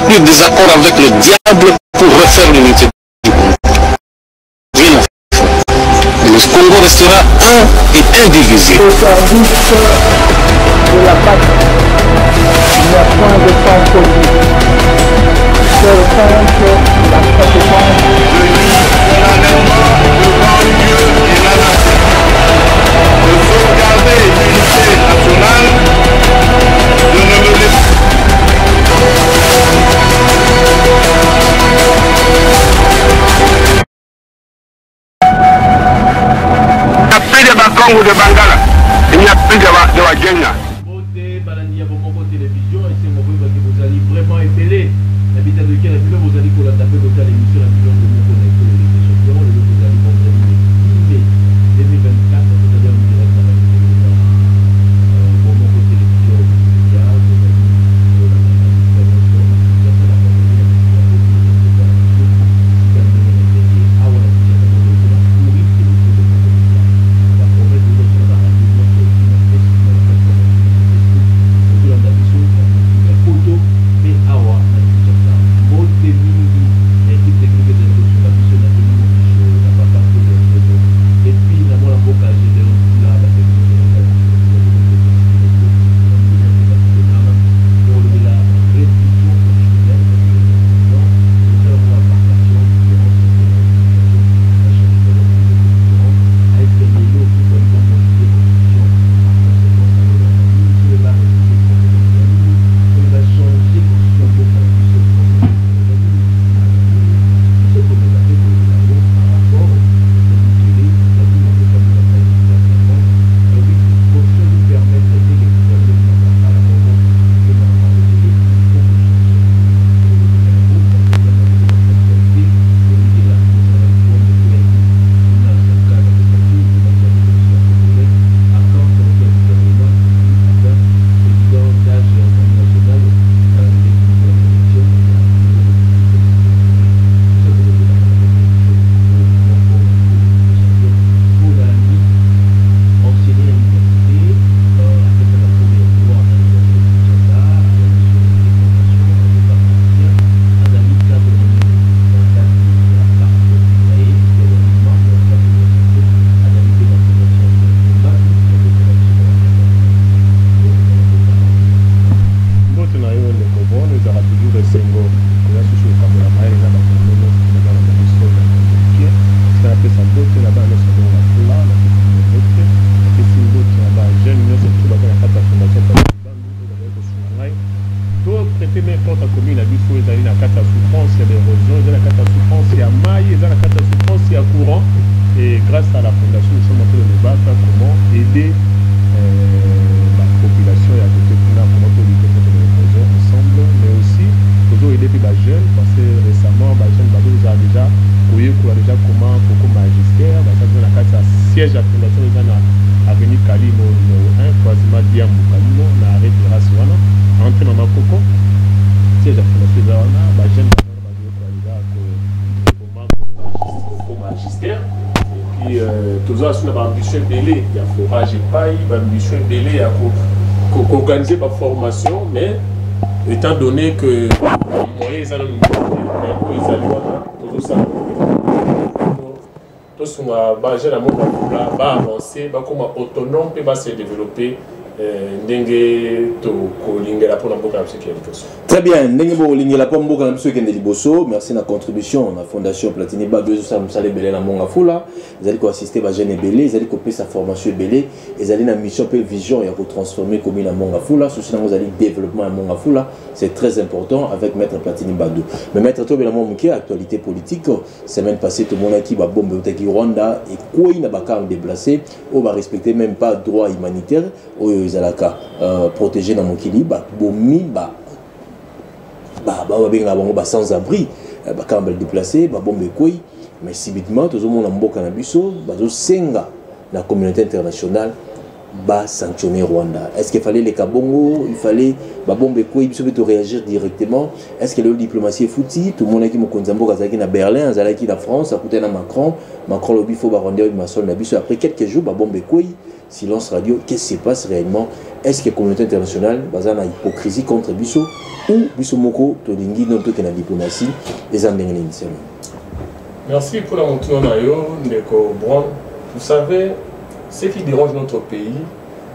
conclure des accords avec le diable pour refaire l'unité du Congo. Rien à faire. Le Congo restera un et indivisible. Au service de la patrie, il n'y a point de temps politique. Seul compte la compétence. Solennellement devant Dieu et la nation, de sauvegarder l'unité nationale, de ne me laisser. Il n'y a plus de Bakongo de Bangala, il n'y a plus de Wagenya. Vraiment épelé. L'habitat de quel habitat vous allez collaborer dans l'émission la million de mots connectés les champions, le vous allez vendredi le 10 mai 2024, c'est-à-dire en direct à la Momoko Télévision Média, et grâce à la fondation, nous sommes en train de débattre comment aider la population et à côté de là, comment lutter contre l'érosion ensemble, mais aussi toujours aider les jeunes, parce que récemment, les jeunes nous ont déjà comment Coco Magistère, ça a un siège à la fondation, nous avons avenue Kalimo numéro 1, quasiment Diamou Kalimo, on a arrêté grâce à entrer dans ma Coco, siège à la fondation, nous avons les jeunes Coco Magistère. Et toujours sur l'ambition belé, il y a forage et paille, l'ambition belé, il y a organiser la formation, mais étant donné que les moyens sont toujours ça. Tout ce qu'on va avancer, comment autonome peut se développer. Très bien, merci de la contribution à la Fondation Platini Ba, ils allaient assister à Jeune Belé, ils allaient copier sa formation Belé, ils allaient une mission et vision et transformer comme une Mongafula, ceci nous allait développement à Mongafula, c'est très important avec Maître Platini Badou. Mais Maître Tobelamoum qui actualité politique, semaine passée tout le monde qui va bomber au Rwanda et quoi il n'a pas déplacé, on va respecter même pas droit humanitaire. Zalaka protégé dans mon kiliba bomi sans abri quand on déplacé bombe koi mais subitement tout le monde en boka na biso bazo senga la communauté internationale ba sanctionner Rwanda. Est-ce qu'il fallait les kabongo, il fallait bombe koi biso peut réagir directement? Est-ce que la diplomatie est foutue? Tout le monde qui me konzambo kazaki na Berlin, zalaki la France, à côté na Macron le bifo ba rendre ma sol na biso après quelques jours bombe koi. Silence radio, qu'est-ce qui se passe réellement? Est-ce que la communauté internationale, basée sur la hypocrisie contre Bissot, ou Bissomoko, Tolingi, notre qui est la diplomatie, les Andengé initialement. Merci pour la montée Nayo, Ndeko Brown. Vous savez, ce qui dérange notre pays,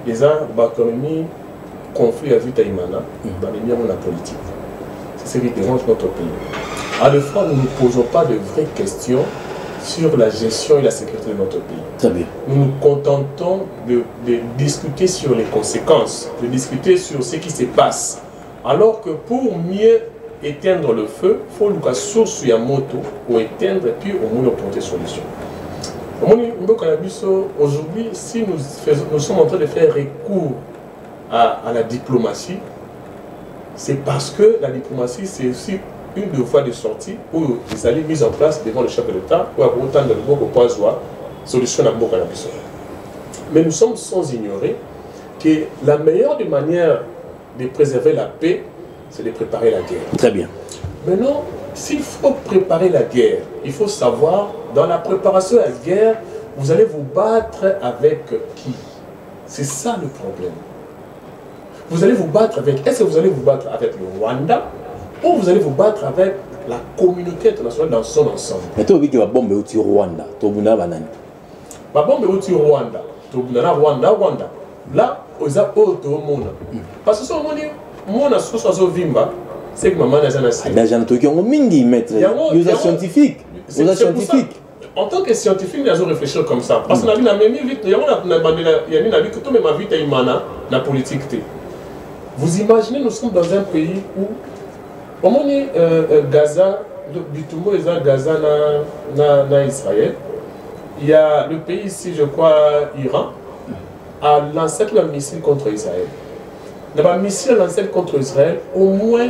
les arts, l'économie, conflit à vue taïmana, dans les miens de la politique. C'est ce qui dérange notre pays. À la fois, nous ne posons pas de vraies questions sur la gestion et la sécurité de notre pays. Très bien. Nous nous contentons de discuter sur les conséquences, de discuter sur ce qui se passe. Alors que pour mieux éteindre le feu, il faut que la source soit moto pour éteindre et puis au moins porter solution. Aujourd'hui, si nous sommes en train de faire recours à la diplomatie, c'est parce que la diplomatie, c'est aussi une des voies de sortie où ils allaient mises en place devant le chef de l'État pour avoir autant de monde pour avoir solution à Boka. Mais nous sommes sans ignorer que la meilleure des manières de préserver la paix, c'est de préparer la guerre. Très bien. Maintenant, s'il faut préparer la guerre, il faut savoir, dans la préparation de la guerre, vous allez vous battre avec qui? C'est ça le problème. Vous allez vous battre avec... Est-ce que vous allez vous battre avec le Rwanda ou vous allez vous battre avec la communauté internationale dans son ensemble? Mais tu as vu que la bombe est au Rwanda. Tu as vu banane. La bombe est au Rwanda. Tu as vu Rwanda. Là, aux autres monde. Parce que si on a ce vimba, c'est que maman a un assis. Déjà, tu as un mingi maître. Nous sommes scientifiques. Nous sommes scientifiques. En tant que scientifique, nous avons réfléchi comme ça. Parce que nous avons vite, il y a que tout ma vie est la politique. Vous imaginez, nous sommes dans un pays où on est Gaza, Bitumo est Gaza na Israël. Il y a le pays ici, je crois, Iran, a lancé un missile contre Israël. Le missile lancé contre Israël, au moins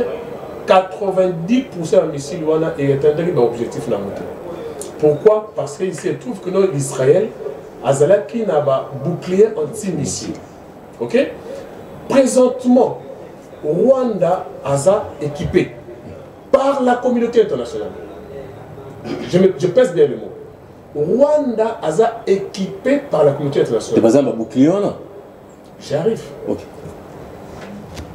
90% des missiles est atteint l'objectif. Pourquoi? Parce qu'il se trouve que Israël a un bouclier anti-missile. Ok? Présentement, Rwanda a équipé par la communauté internationale. Je pèse bien le mot. Rwanda a équipé par la communauté internationale. Tu as un bouclier là? J'arrive. Ok.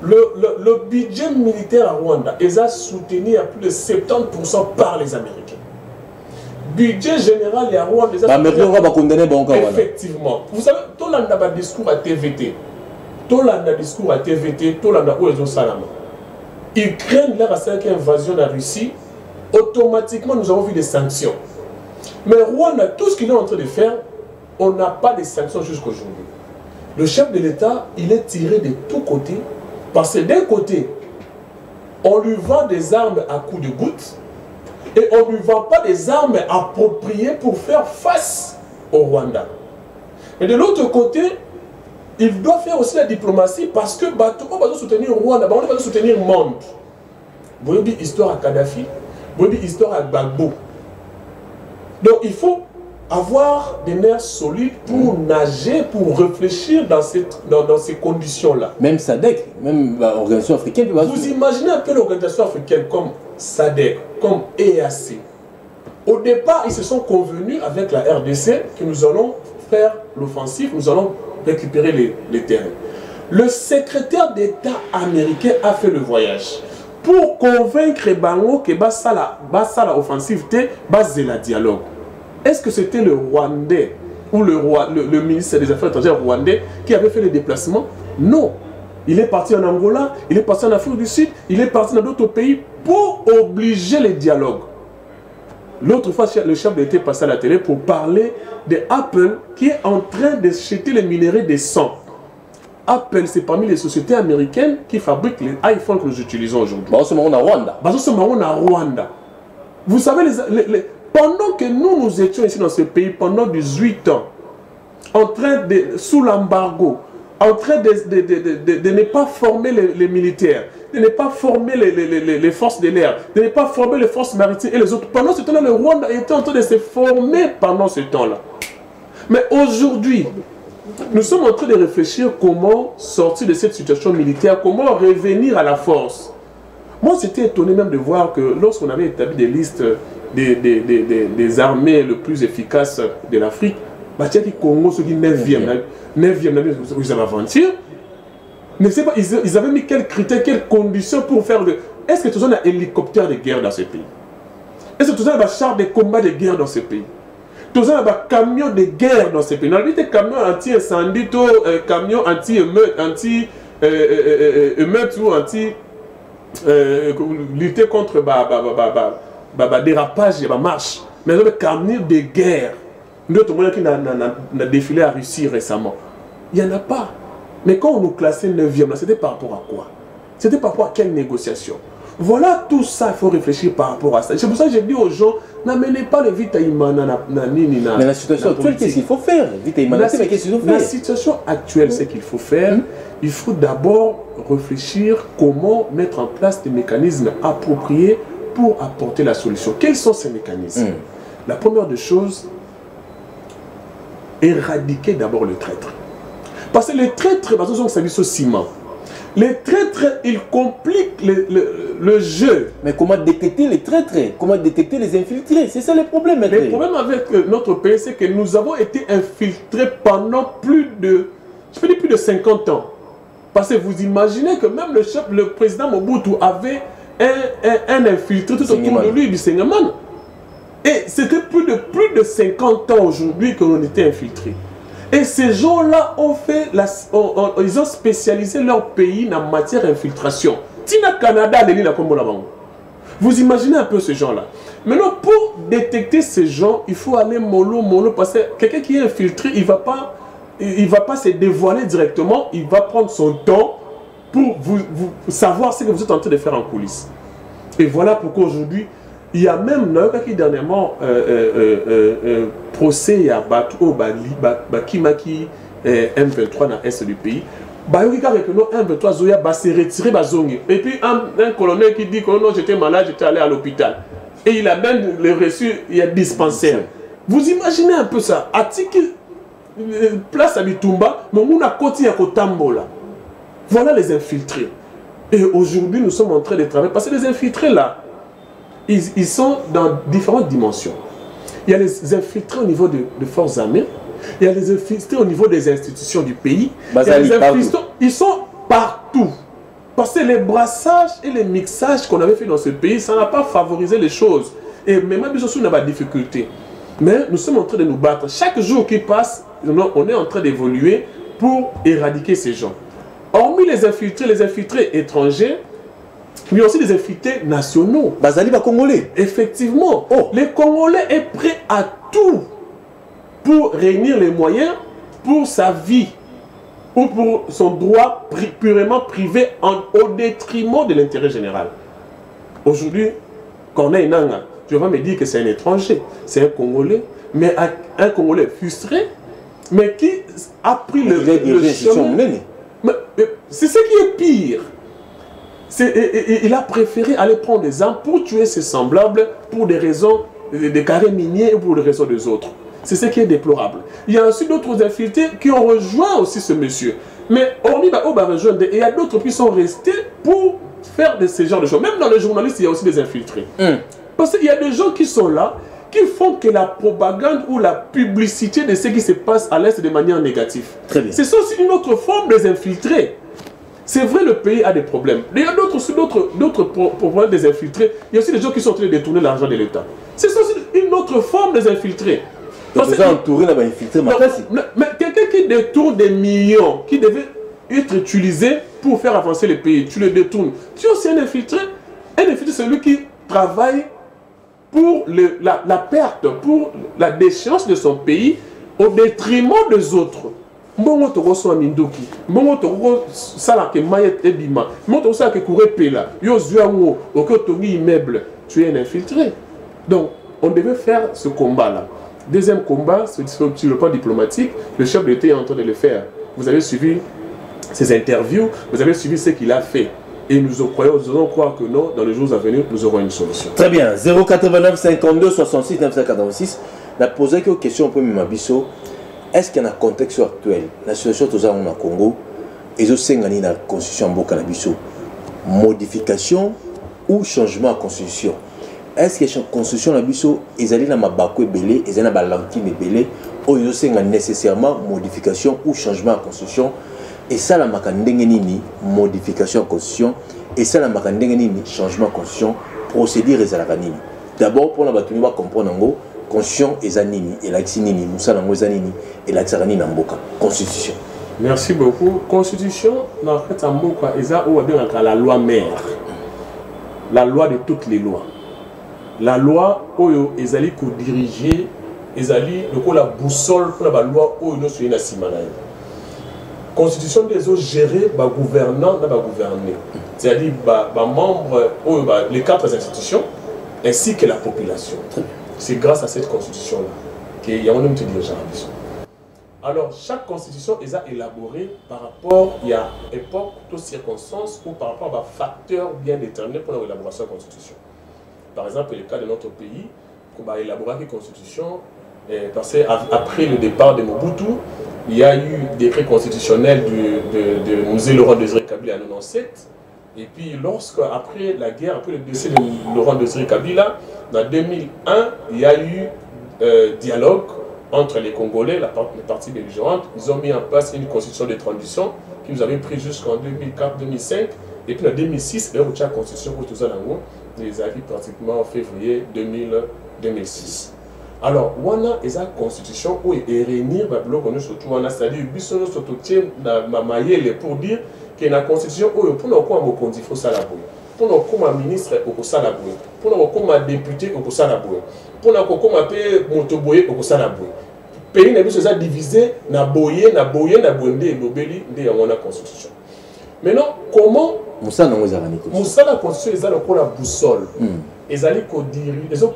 Le budget militaire à Rwanda est soutenu à plus de 70% par les Américains. Budget général à Rwanda est soutenu. Effectivement. Vous savez, tout le monde a un discours à TVT. Tout le monde a un discours à TVT. Tout le monde a un Salama. Ukraine, là, à une invasion de la Russie, automatiquement, nous avons vu des sanctions. Mais Rwanda, tout ce qu'il est en train de faire, on n'a pas de sanctions jusqu'à aujourd'hui. Le chef de l'État, il est tiré de tous côtés. Parce que d'un côté, on lui vend des armes à coups de gouttes et on ne lui vend pas des armes appropriées pour faire face au Rwanda. Mais de l'autre côté, il doit faire aussi la diplomatie parce que on va soutenir Rwanda, on va soutenir le monde. Vous voyez l'histoire à Kadhafi, vous voyez l'histoire à Gbagbo. Donc il faut avoir des nerfs solides pour nager, pour réfléchir dans ces conditions-là. Même SADC, même l'organisation africaine. Vous imaginez un peu l'organisation africaine comme SADC, comme EAC. Au départ, ils se sont convenus avec la RDC que nous allons faire l'offensive, nous allons récupérer les terrains. Le secrétaire d'État américain a fait le voyage pour convaincre Bango que la offensive était basée sur le dialogue. Est-ce que c'était le Rwandais ou le ministre des Affaires étrangères rwandais qui avait fait le déplacement? Non. Il est parti en Angola, il est parti en Afrique du Sud, il est parti dans d'autres pays pour obliger les dialogues. L'autre fois, le chef d'État est passé à la télé pour parler de Apple qui est en train de jeter les minerais des sangs. Apple, c'est parmi les sociétés américaines qui fabriquent les iPhones que nous utilisons aujourd'hui. Rwanda. Vous savez, pendant que nous étions ici dans ce pays, pendant 18 ans, en train de, sous l'embargo, en train de ne pas former les militaires, de ne pas former les forces de l'air, de ne pas former les forces maritimes et les autres. Pendant ce temps-là, le Rwanda était en train de se former pendant ce temps-là. Mais aujourd'hui, nous sommes en train de réfléchir comment sortir de cette situation militaire, comment revenir à la force. Moi, j'étais étonné même de voir que lorsqu'on avait établi des listes des armées les plus efficaces de l'Afrique, bah, tu as dit Congo, ce qui est 9e, vous avez aventure. ne sais pas, ils avaient mis quels critères, quelles conditions pour faire le... Est-ce que tu as un hélicoptère de guerre dans ce pays? Est-ce que tu as un char de combat de guerre dans ce pays? Tu as un camion de guerre dans ce pays? Non, des camions anti-incendie, camions anti-émeute, anti-émeute ou anti... lutter contre dérapage et marche. Mais le camion de guerre, notre moyen qui a défilé à Russie récemment, il n'y en a pas. Mais quand on nous classait 9e, c'était par rapport à quoi? C'était par rapport à quelle négociation? Voilà tout ça, il faut réfléchir par rapport à ça. C'est pour ça que j'ai dit aux gens, n'amenez pas le Vitaïmana. Mais la situation actuelle, qu'est-ce qu'il faut faire? Vitaïmana, mais qu'est-ce qu'il faut faire? La situation actuelle, c'est qu'il faut faire. Il faut d'abord réfléchir comment mettre en place des mécanismes appropriés pour apporter la solution. Quels sont ces mécanismes? La première des choses, éradiquer d'abord le traître. Parce que les traîtres, c'est ciment. Les traîtres, ils compliquent le jeu. Mais comment détecter les traîtres? Comment détecter les infiltrés? C'est ça le problème. Le problème avec notre pays, c'est que nous avons été infiltrés pendant plus de 50 ans. Parce que vous imaginez que même le président Mobutu avait un infiltré tout autour de lui, du Sengaman. Et c'était plus de 50 ans aujourd'hui que l'on était infiltrés. Et ces gens-là ont fait, ils ont spécialisé leur pays en matière d'infiltration. Tina Canada, vous imaginez un peu ces gens-là. Maintenant, pour détecter ces gens, il faut aller mollo, parce que quelqu'un qui est infiltré, il ne va pas se dévoiler directement, il va prendre son temps pour vous savoir ce que vous êtes en train de faire en coulisses. Et voilà pourquoi aujourd'hui, il y a même qui dernièrement procès à Batou, Kimaki, M23 dans l'est du pays. M23 Zoya va se retirer. Et puis un colonel qui dit que non, j'étais malade, j'étais allé à l'hôpital. Et il a même reçu, il y a dispensaire. Vous imaginez un peu ça? Atiki, place à Bitumba, mais on a continué à Kotambola. Voilà les infiltrés. Et aujourd'hui, nous sommes en train de travailler. Parce que les infiltrés là, ils sont dans différentes dimensions. Il y a les infiltrés au niveau de forces armées, il y a les infiltrés au niveau des institutions du pays, ils sont partout. Parce que les brassages et les mixages qu'on avait fait dans ce pays, ça n'a pas favorisé les choses. Et même si on a des difficultés. Mais nous sommes en train de nous battre. Chaque jour qui passe, on est en train d'évoluer pour éradiquer ces gens. Hormis les infiltrés étrangers, mais aussi des infiltrés nationaux. Bazali va Congolais. Effectivement. Les Congolais est prêt à tout pour réunir les moyens pour sa vie ou pour son droit purement privé au détriment de l'intérêt général. Aujourd'hui, quand on a une anga, je vais me dire que c'est un étranger, c'est un Congolais, mais un Congolais frustré, mais qui a pris le chemin. C'est ce qui est pire. Il a préféré aller prendre des armes pour tuer ses semblables pour des raisons de carrés miniers et pour des raisons des autres. C'est ce qui est déplorable. Il y a aussi d'autres infiltrés qui ont rejoint aussi ce monsieur. Mais hormis il y a d'autres qui sont restés pour faire de ce genre de choses. Même dans les journalistes, il y a aussi des infiltrés. Parce qu'il y a des gens qui sont là, qui font que la propagande ou la publicité de ce qui se passe à l'Est de manière négative. C'est aussi une autre forme des infiltrés. C'est vrai, le pays a des problèmes. Il y a d'autres problèmes des infiltrés. Il y a aussi des gens qui sont en train de détourner l'argent de l'État. C'est aussi une autre forme des infiltrés. Mais quelqu'un qui détourne des millions, qui devaient être utilisés pour faire avancer le pays, tu le détournes. Tu es aussi un infiltré. Un infiltré, c'est celui qui travaille pour la perte, pour la déchéance de son pays au détriment des autres. Mbongo toko so mindoki, mbongo toko sala ke mayet ebima, mbongo toko sala ke koure pela, yo zuango, oko tongi immeuble, tu es un infiltré. Donc, on devait faire ce combat-là. Deuxième combat, sur le plan diplomatique, le chef de l'État est en train de le faire. Vous avez suivi ses interviews, vous avez suivi ce qu'il a fait. Et nous allons croire que non, dans les jours à venir, nous aurons une solution. Très bien. 089 52 66 946. On a posé quelques questions au premier Mabiso. Est-ce qu'il y a un contexte actuel, la situation au Congo, et aussi dans la constitution de Nabiso, modification ou changement de constitution? Est-ce que la constitution de Nabiso, ils allaient dans ma bako belé, ils allaient dans ma lantine belé, ou ils ont nécessairement modification ou changement de constitution? et ça la makandenge nini modification constitution et ça la makandenge nini changement constitution procédure ezalaka nini. D'abord pour la batuni ba comprendre ngo constitution ezanini et l'axi nini musala ngo ezanini et l'axi nini na mboka constitution. Merci beaucoup. Constitution dans fait en mboka eza ou bien la loi mère. La loi de toutes les lois. La loi oyo ezali ko diriger ezali loko la boussole pour la loi oyo no soyena simana. Constitution des autres gérée par gouvernant dans gouverner. C'est-à-dire membres les quatre institutions ainsi que la population. C'est grâce à cette constitution là qu'il y a un homme qui dirige la. Alors chaque constitution est élaborée par rapport à époque, aux circonstances ou par rapport à un facteur bien déterminé pour l'élaboration de la constitution. Par exemple, le cas de notre pays, pour élaborer la constitution, parce qu'après le départ de Mobutu, il y a eu décret constitutionnel de Musée Laurent Désiré Kabila en 1997. Et puis, après la guerre, après le décès de Laurent Désiré Kabila, en 2001, il y a eu dialogue entre les Congolais, les parties belligérantes. Ils ont mis en place une constitution de transition qui nous avait pris jusqu'en 2004-2005. Et puis en 2006, il y a eu la constitution pour tout ça, les avis pratiquement en février 2006. Alors, on a une constitution où il réunir surtout on a c'est-à-dire pour dire que la constitution où pour nous comme il faut ça la pour nous comme ministre au ça la pour nous comme député au ça la pour nous comme motoboye au ça la pays n'est pas divisé na boye na bondé lobeli de on a constitution. Maintenant comment Moussa la constitution est la boussole. Ils allaient diriger, ils ont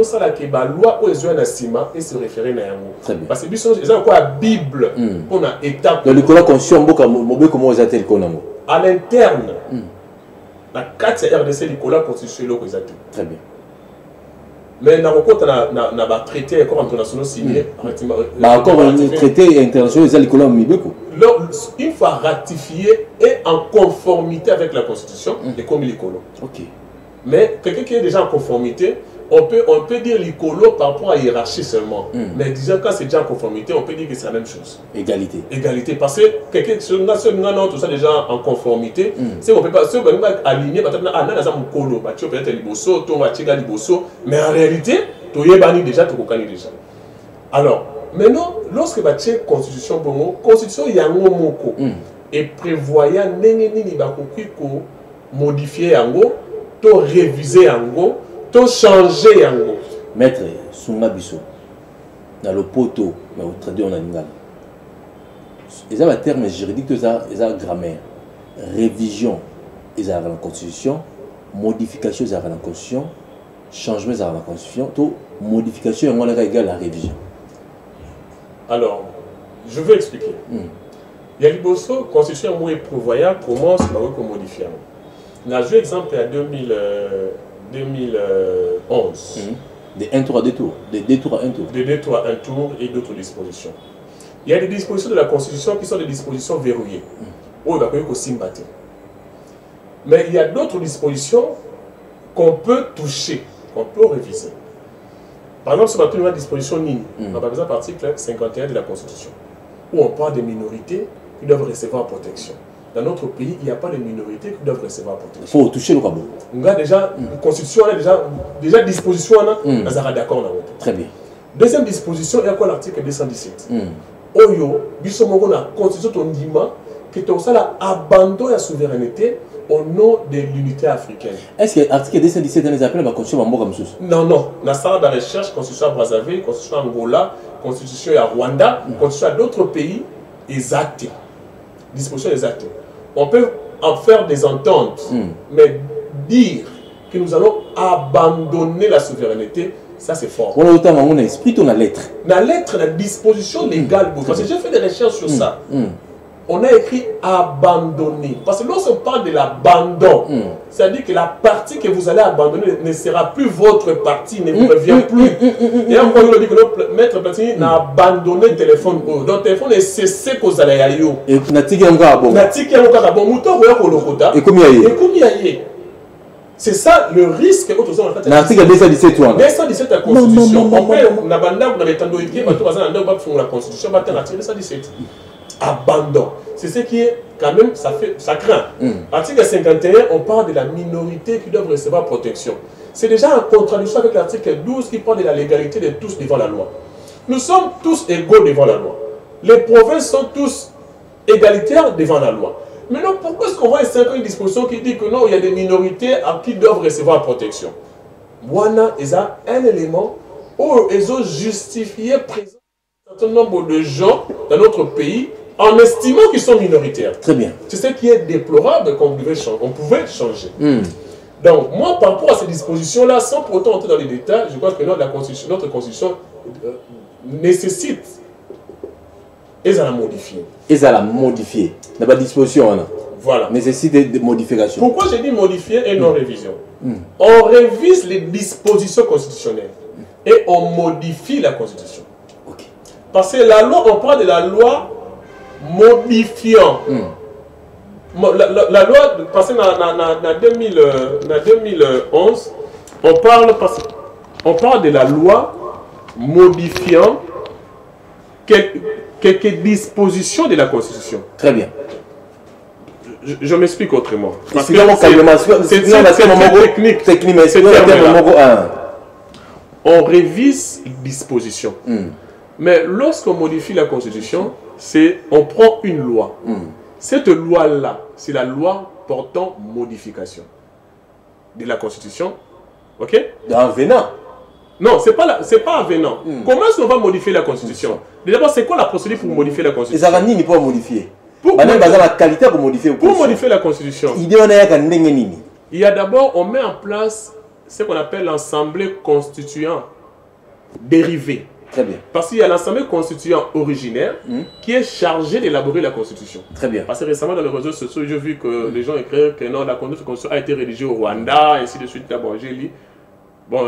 ça la loi où ils ont un ciment et se référer à un mot. Parce que ils ont quoi la Bible pour un état. Le Nicolas conscient comment ils attellent Konamo. À l'interne, la 4 RDC Nicolas constitutionnel qu'ils attellent. Très bien. Mais dans le compte, on a traité encore international signé. Encore un traité international, ils Nicolas Mibeko. Une fois ratifié et en conformité avec la Constitution, et comme l'Icolo. Ok. Mais quelqu'un qui est déjà en conformité, on peut dire l'Icolo par rapport à la hiérarchie seulement. Mais disons quand c'est déjà en conformité, on peut dire que c'est la même chose. Égalité. Égalité. Parce que quelqu'un qui est tout ça déjà en conformité, si on peut pas aligner, peut-être liboso, liboso, mais en réalité, tu es déjà, tu es déjà. Alors, maintenant, lorsque tu as une constitution, constitution, il y a un mot et prévoyant modifier yango, to réviser yango, to changer yango. Maître Sunga Bisso, dans le poteau, mais au traduit en lingala. Ils ont un terme juridique, ils ont grammaire. Révision, ils ont la constitution. Modification, ils ont la constitution. Changement, ils ont la constitution. To modification, on a égal à la révision. Alors, je vais expliquer. Il y a la constitution où il prévoyait comment se modifier. On a joué exemple à 2011. Des 1 tour à 2 tours. Des 2 tours à 1 tour. Des 2 tours à 1 tour et d'autres dispositions. Il y a des dispositions de la Constitution qui sont des dispositions verrouillées. Où il va falloir aussi battre. Mais il y a d'autres dispositions qu'on peut toucher, qu'on peut réviser. Par exemple, si on a une disposition NIN, par exemple l'article 51 de la Constitution, où on parle des minorités qui doivent recevoir protection. Dans notre pays, il n'y a pas de minorités qui doivent recevoir protection. Il faut toucher le cabot. On a déjà une constitution, on a déjà disposition, on a d'accord. Très bien. Deuxième disposition, il y a quoi l'article 217 Oyo, bisomoko na constitution tondima que tout ça abandonne la souveraineté au nom de l'unité africaine. Est-ce que l'article 217 les appelle la constitution Mambo comme ça? Non, non. La salle de recherche, constitution à Brazzaville, constitution à Angola, constitution à Rwanda, constitution à d'autres pays, exactes. Disposition exacte. On peut en faire des ententes, mais dire que nous allons abandonner la souveraineté, ça c'est fort. On a notamment un esprit, on a lettre. La lettre, la disposition légale, parce que j'ai fait des recherches sur ça. On a écrit abandonner. Parce que lorsqu'on parle de l'abandon, c'est-à-dire que la partie que vous allez abandonner ne sera plus votre partie, ne vous revient plus. Et encore, on dit que notre maître Platini n'a abandonné le téléphone. Donc le téléphone est cessé que vous allez y aller. Et Natiki est encore bon. Natiki est encore bon. Mouton, et comme il y a c'est ça le risque. L'article 217, 217 la Constitution. On peut, la Constitution, abandon. c'est ce qui est quand même, ça craint. Article 51, on parle de la minorité qui doit recevoir protection. C'est déjà en contradiction avec l'article 12 qui parle de la légalité de tous devant la loi. Nous sommes tous égaux devant la loi. Les provinces sont tous égalitaires devant la loi. Maintenant, pourquoi est-ce qu'on va insérer une disposition qui dit que non, il y a des minorités qui doivent recevoir protection? Voilà, il y a un élément où ils ont justifié présent un certain nombre de gens dans notre pays en estimant qu'ils sont minoritaires. Très bien. C'est ce qui est déplorable qu'on pouvait changer. Donc, moi, par rapport à ces dispositions-là, sans pour autant entrer dans les détails, je crois que notre constitution nécessite et à la modifier. Et à la modifier. Il n'y a pas de disposition, hein. Voilà. Nécessite des modifications. Pourquoi j'ai dit modifier et non révision? On révise les dispositions constitutionnelles et on modifie la Constitution. Parce que la loi, on parle de la loi modifiant. La loi, parce que en 2011, on parle de la loi modifiant quelques dispositions de la Constitution. Très bien. Je m'explique autrement. C'est technique. On révise les dispositions. Mais lorsqu'on modifie la Constitution, on prend une loi. Cette loi-là, c'est la loi portant modification de la Constitution. Ok? Avenant. Non, c'est pas avenant. Comment est-ce qu'on va modifier la Constitution? D'abord, c'est quoi la procédure pour modifier la Constitution? Les Avanini pas modifier. Pour modifier la Constitution. Il y a d'abord, on met en place ce qu'on appelle l'Assemblée constituante dérivée. Très bien. Parce qu'il y a l'Assemblée constituante originaire qui est chargée d'élaborer la Constitution. Très bien. Parce que récemment dans les réseaux sociaux, j'ai vu que les gens écrivent que non, la Constitution a été rédigée au Rwanda, ainsi de suite. Bon, j'ai lu. Bon,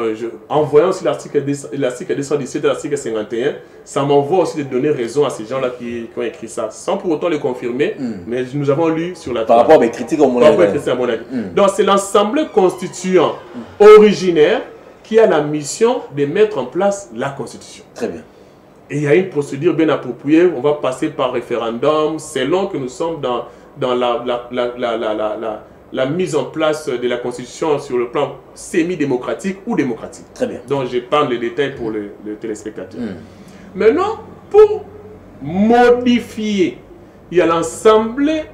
en voyant aussi l'article 217 et l'article 51, ça m'envoie aussi de donner raison à ces gens-là qui ont écrit ça, sans pour autant le confirmer, mais nous avons lu sur la par rapport à mes critiques, à mon avis. Donc c'est l'Assemblée constituante originaire qui a la mission de mettre en place la Constitution. Très bien. Et il y a une procédure bien appropriée, on va passer par référendum, selon que nous sommes dans la mise en place de la Constitution sur le plan semi-démocratique ou démocratique. Très bien. Donc je parle les détails pour le téléspectateur. Maintenant, pour modifier, il y a l'Assemblée,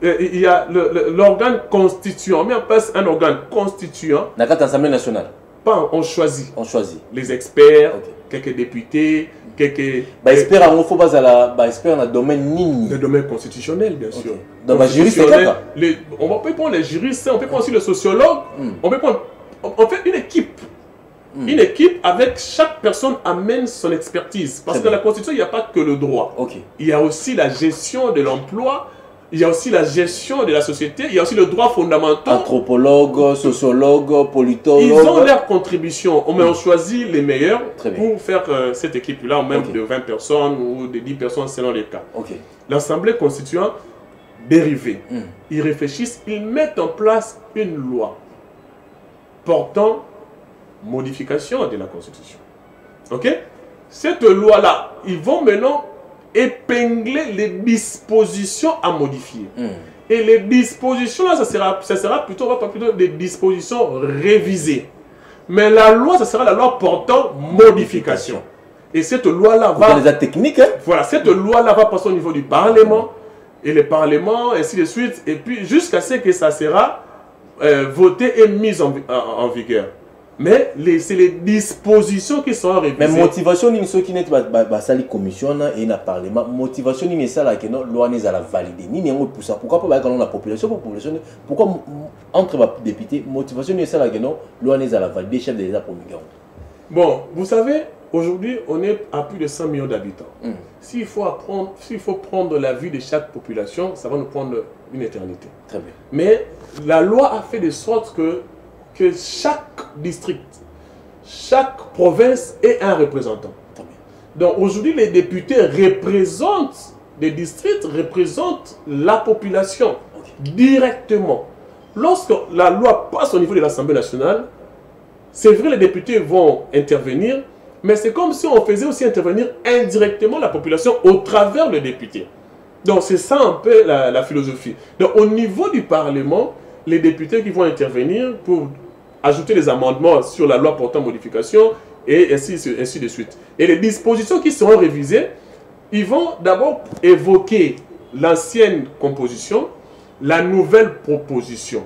il y a l'organe constituant. On met en place un organe constituant. Dans l'Assemblée nationale. Pas, on choisit. On choisit. Les experts, quelques députés, quelques... experts, il faut pas experts dans le domaine nini. Le domaine constitutionnel, bien sûr. Dans la juriste, on peut prendre les juristes, on peut prendre aussi le sociologue, on peut prendre... On fait une équipe. Une équipe avec chaque personne amène son expertise. Parce que dans la Constitution, il n'y a pas que le droit. Il y a aussi la gestion de l'emploi, il y a aussi la gestion de la société, il y a aussi le droit fondamental. Anthropologue, sociologue, politologue. Ils ont leur contribution. On choisit les meilleurs pour faire cette équipe-là, même de 20 personnes ou de 10 personnes selon les cas. L'Assemblée constituante dérivée. Ils réfléchissent, ils mettent en place une loi portant modification de la Constitution. Ok? Cette loi-là, ils vont maintenant épingler les dispositions à modifier. Et les dispositions là, ça sera plutôt des dispositions révisées. Mais la loi, ça sera la loi portant modification. Et cette loi-là va... les techniques, hein? Voilà, cette loi-là va passer au niveau du Parlement. Et le Parlement, ainsi de suite. Et puis jusqu'à ce que ça sera voté et mis en vigueur. Mais c'est les dispositions qui sont révisées. Mais motivation, ni ceux qui n'est pas la commission et le parlement, motivation ni ça là que non loi n'est à la valider. Ni n'est pour ça. Pourquoi pas quand la population pourquoi entre les députés motivation ni ça là que non loi n'est à la valider chef de l'État pour nous. Bon, vous savez, aujourd'hui on est à plus de 100 millions d'habitants. S'il faut prendre la vie de chaque population, ça va nous prendre une éternité. Très bien. Mais la loi a fait de sorte que chaque district, chaque province ait un représentant. Donc aujourd'hui, les députés représentent des districts, représentent la population directement. Lorsque la loi passe au niveau de l'Assemblée nationale, c'est vrai, les députés vont intervenir, mais c'est comme si on faisait aussi intervenir indirectement la population au travers le député. Donc c'est ça un peu la philosophie. Donc au niveau du Parlement, les députés qui vont intervenir pour ajouter des amendements sur la loi portant modification et ainsi de suite. Et les dispositions qui seront révisées, ils vont d'abord évoquer l'ancienne composition, la nouvelle proposition.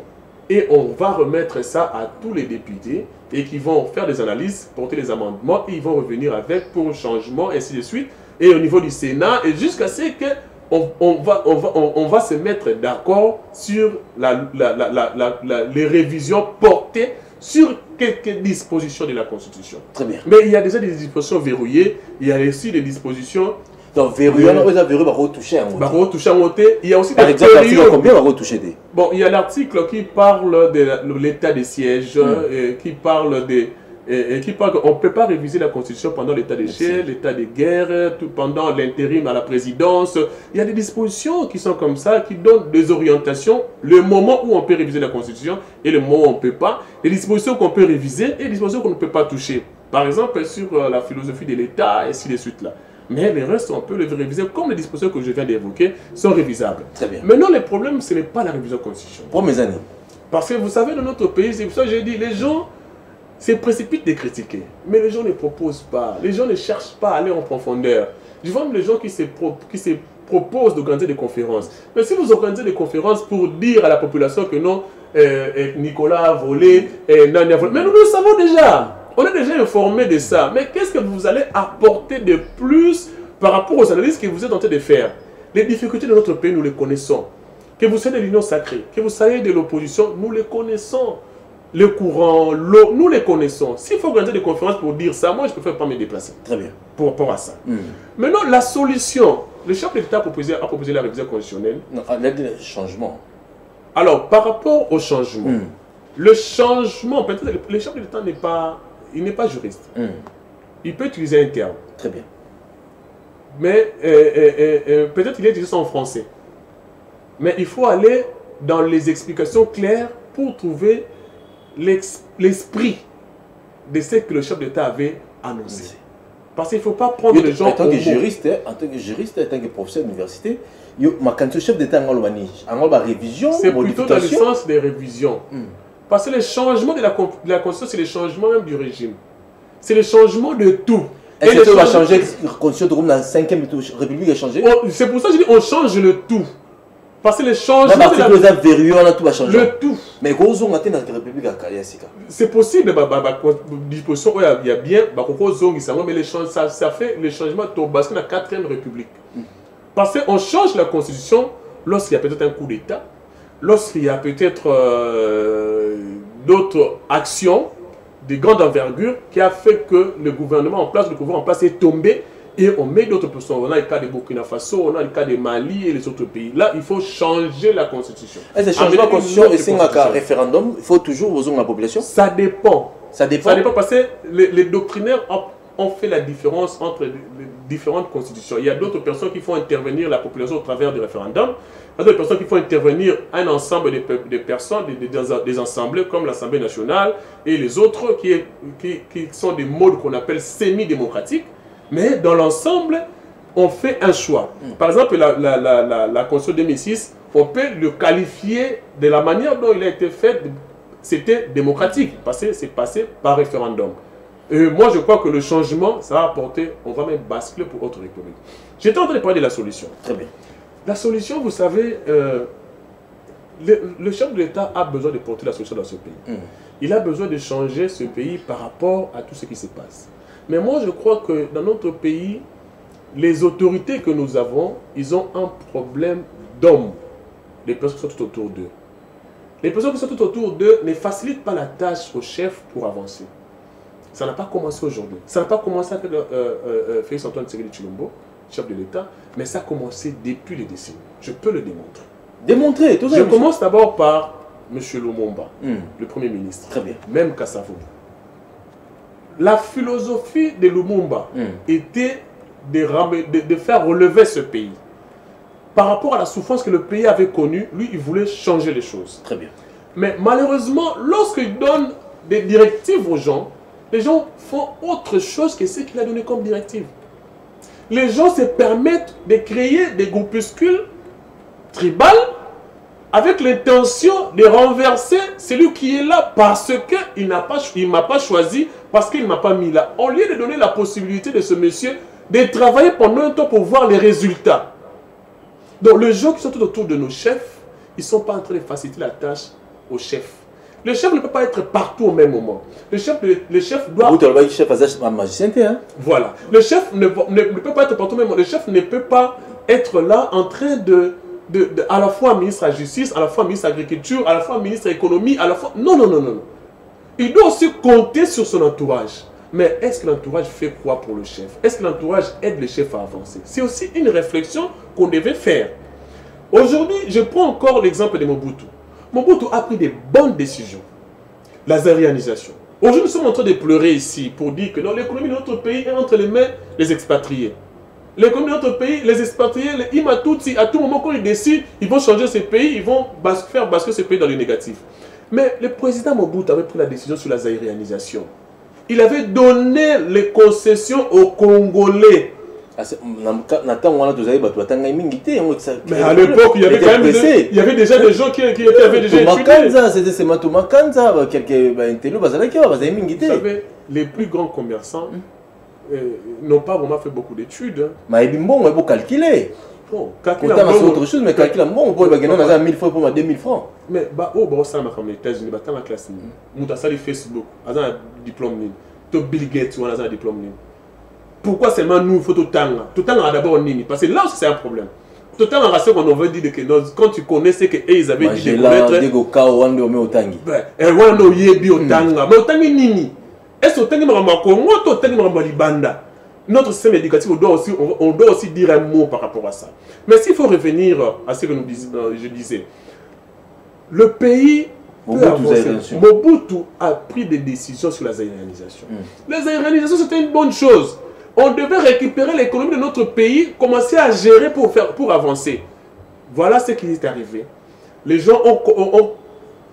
Et on va remettre ça à tous les députés et qui vont faire des analyses, porter des amendements et ils vont revenir avec pour un changement, ainsi de suite. Et au niveau du Sénat, et jusqu'à ce que on va se mettre d'accord sur les révisions portées sur quelques dispositions de la Constitution. Très bien. Mais il y a déjà des dispositions verrouillées, il y a aussi des dispositions... Donc, verrouillé, on va retoucher un mot. Il y a aussi par exemple, l'article combien va retoucher des... Bon, il y a l'article qui parle de l'état des sièges, qui parle qu'on ne peut pas réviser la Constitution pendant l'état des sièges, l'état de guerre, pendant l'intérim à la présidence. Il y a des dispositions qui sont comme ça, qui donnent des orientations, le moment où on peut réviser la Constitution et le moment où on ne peut pas, les dispositions qu'on peut réviser et les dispositions qu'on ne peut pas toucher. Par exemple, sur la philosophie de l'État, et ainsi de suite là. Mais les restes, on peut les réviser comme les dispositions que je viens d'évoquer sont révisables. Très bien. Maintenant, le problème, ce n'est pas la révision constitutionnelle. Pour mes années. Parce que vous savez, dans notre pays, c'est pour ça que j'ai dit, les gens se précipitent de critiquer. Mais les gens ne proposent pas. Les gens ne cherchent pas à aller en profondeur. Je vois même les gens qui se proposent d'organiser des conférences. Mais si vous organisez des conférences pour dire à la population que non, Nicolas a volé, Nani a volé, mais nous le savons déjà. On est déjà informé de ça. Mais qu'est-ce que vous allez apporter de plus par rapport aux analyses que vous êtes en train de faire? Les difficultés de notre pays, nous les connaissons. Que vous soyez de l'Union sacrée, que vous soyez de l'opposition, nous les connaissons. Le courant, l'eau, nous les connaissons. S'il faut organiser des conférences pour dire ça, moi je ne préfère pas me déplacer. Très bien. Pour rapport à ça. Maintenant, la solution, le chef de l'État a proposé la révision constitutionnelle. Non, le changement. Alors, par rapport au changement, le changement, peut-être le chef de l'État n'est pas... Il n'est pas juriste. Il peut utiliser un terme. Très bien. Mais peut-être qu'il est utilisé en français. Mais il faut aller dans les explications claires pour trouver l'esprit de ce que le chef d'État avait annoncé. Parce qu'il ne faut pas prendre les gens... En tant que juriste, en tant que professeur d'université, quand le chef d'État a une révision, c'est plutôt dans le sens des révisions. Parce que le changement de la Constitution, c'est le changement même du régime. C'est le changement de tout. Est-ce que va changer la Constitution comme dans la 5e République a changé? C'est pour ça que je dis on change le tout. Parce que le changement de la tout va changer. Le tout. Mais quand on a dans la République à Kaliasika. C'est possible, disposition où il y a bien, mais ça fait le changement parce qu'on a 4e République. Parce qu'on change la Constitution lorsqu'il y a peut-être un coup d'État. Lorsqu'il y a peut-être d'autres actions de grande envergure qui a fait que le gouvernement en place, est tombé et on met d'autres personnes. On a le cas de Burkina Faso, on a le cas de Mali et les autres pays. Là, il faut changer la Constitution. Est-ce que changer la Constitution et c'est un référendum, il faut toujours besoin de la population? Ça dépend. Ça dépend parce que les doctrinaires ont fait la différence entre les différentes constitutions. Il y a d'autres personnes qui font intervenir la population au travers du référendum. Il y a d'autres personnes qui font intervenir un ensemble de personnes, des assemblées comme l'Assemblée nationale et les autres qui sont des modes qu'on appelle semi-démocratiques. Mais dans l'ensemble, on fait un choix. Par exemple, la Constitution 2006, on peut le qualifier de la manière dont il a été fait, c'était démocratique, parce que c'est passé par référendum. Et moi, je crois que le changement, ça va apporter, on va même basculer pour autre république. J'étais en train de parler de la solution. Très bien. La solution, vous savez, le chef de l'État a besoin de porter la solution dans ce pays. Il a besoin de changer ce pays par rapport à tout ce qui se passe. Mais moi, je crois que dans notre pays, les autorités que nous avons, ils ont un problème d'hommes, les personnes qui sont tout autour d'eux. Les personnes qui sont tout autour d'eux ne facilitent pas la tâche au chef pour avancer. Ça n'a pas commencé aujourd'hui. Ça n'a pas commencé avec Félix Antoine Tshisekedi Tshilombo, chef de l'État, mais ça a commencé depuis les décennies. Je peux le démontrer. Démontrer, tout ça. Je commence d'abord par M. Lumumba, le Premier ministre. Très bien. Même Kassavo. La philosophie de Lumumba était de faire relever ce pays. Par rapport à la souffrance que le pays avait connue, lui, il voulait changer les choses. Très bien. Mais malheureusement, lorsqu'il donne des directives aux gens, les gens font autre chose que ce qu'il a donné comme directive. les gens se permettent de créer des groupuscules tribales avec l'intention de renverser celui qui est là parce qu'il ne m'a pas choisi, parce qu'il ne m'a pas mis là. Au lieu de donner la possibilité de ce monsieur de travailler pendant un temps pour voir les résultats. Donc les gens qui sont tout autour de nos chefs, ils ne sont pas en train de faciliter la tâche aux chefs. Le chef ne peut pas être partout au même moment. Le chef doit... Voilà. Le chef ne peut pas être partout au même moment. Le chef ne peut pas être là en train à la fois ministre de la Justice, à la fois ministre de l'Agriculture, à la fois ministre de l'Économie, à la fois... Non, non, non, non. Il doit aussi compter sur son entourage. Mais est-ce que l'entourage fait quoi pour le chef? Est-ce que l'entourage aide le chef à avancer? C'est aussi une réflexion qu'on devait faire. Aujourd'hui, je prends encore l'exemple de Mobutu. Mobutu a pris des bonnes décisions. La zaïrianisation. Aujourd'hui, nous sommes en train de pleurer ici pour dire que l'économie de notre pays est entre les mains des expatriés. L'économie de notre pays, les expatriés, les Imatutsi, à tout moment quand ils décident, ils vont changer ce pays, ils vont faire basculer ce pays dans le négatif. Mais le président Mobutu avait pris la décision sur la zaïrianisation. Il avait donné les concessions aux Congolais. Mais à l'époque, il y avait quand même il y avait déjà des gens qui avaient déjà étudié. Vous savez, les plus grands commerçants n'ont pas vraiment fait beaucoup d'études. Mais ils vont calculer. Bon, calculer autre chose, mais calculer bon, on peut gagner 1000 francs pour 2000 francs. Mais ça m'a comme les États-Unis, dans la classe. Nous avons Facebook, nous avons un diplôme. Bill Gates, nous avons un diplôme. Pourquoi seulement nous, il faut tout le temps? Tout le temps, on a d'abord Nini. Parce que là aussi, c'est un problème. Tout le temps, on a ce qu'on veut dire que quand tu connais ce qu'ils avaient dit de connaître. Mais est-ce que Otangi Maramakon, Otangi Maramalibanda? Notre système éducatif, on doit aussi dire un mot par rapport à ça. Mais s'il faut revenir à ce que je disais, le pays... Mobutu a pris des décisions sur la zaïrianisation. La zaïrianisation, c'était une bonne chose. On devait récupérer l'économie de notre pays, commencer à gérer pour avancer. Voilà ce qui est arrivé. Les gens ont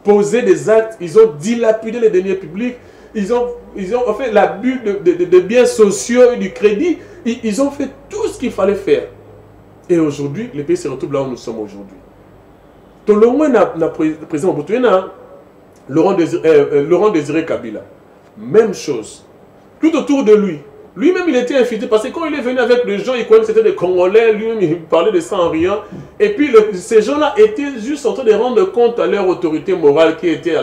posé des actes, ils ont dilapidé les deniers publics, ils ont fait l'abus de biens sociaux et du crédit, ils ont fait tout ce qu'il fallait faire. Et aujourd'hui, le pays se retrouve là où nous sommes aujourd'hui. Tout le monde n'a président Mobutu, Laurent Désiré Kabila, même chose. Tout autour de lui. Lui-même, il était infiltré parce que quand il est venu avec les gens, il croyait que c'était des Congolais, lui-même, il parlait de ça en riant. Et puis, ces gens-là étaient juste en train de rendre compte à leur autorité morale qui était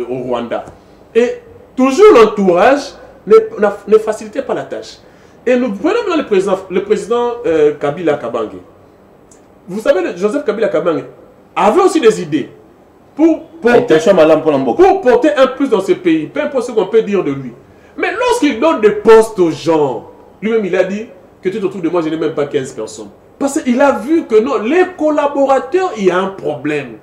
au Rwanda. Et toujours l'entourage ne facilitait pas la tâche. Et nous prenons maintenant le président Kabila Kabange. Vous savez, Joseph Kabila Kabange avait aussi des idées. Pour porter un plus dans ce pays, peu importe ce qu'on peut dire de lui. Mais lorsqu'il donne des postes aux gens, lui-même il a dit que tout autour de moi je n'ai même pas 15 personnes. Parce qu'il a vu que non, les collaborateurs, il y a un problème.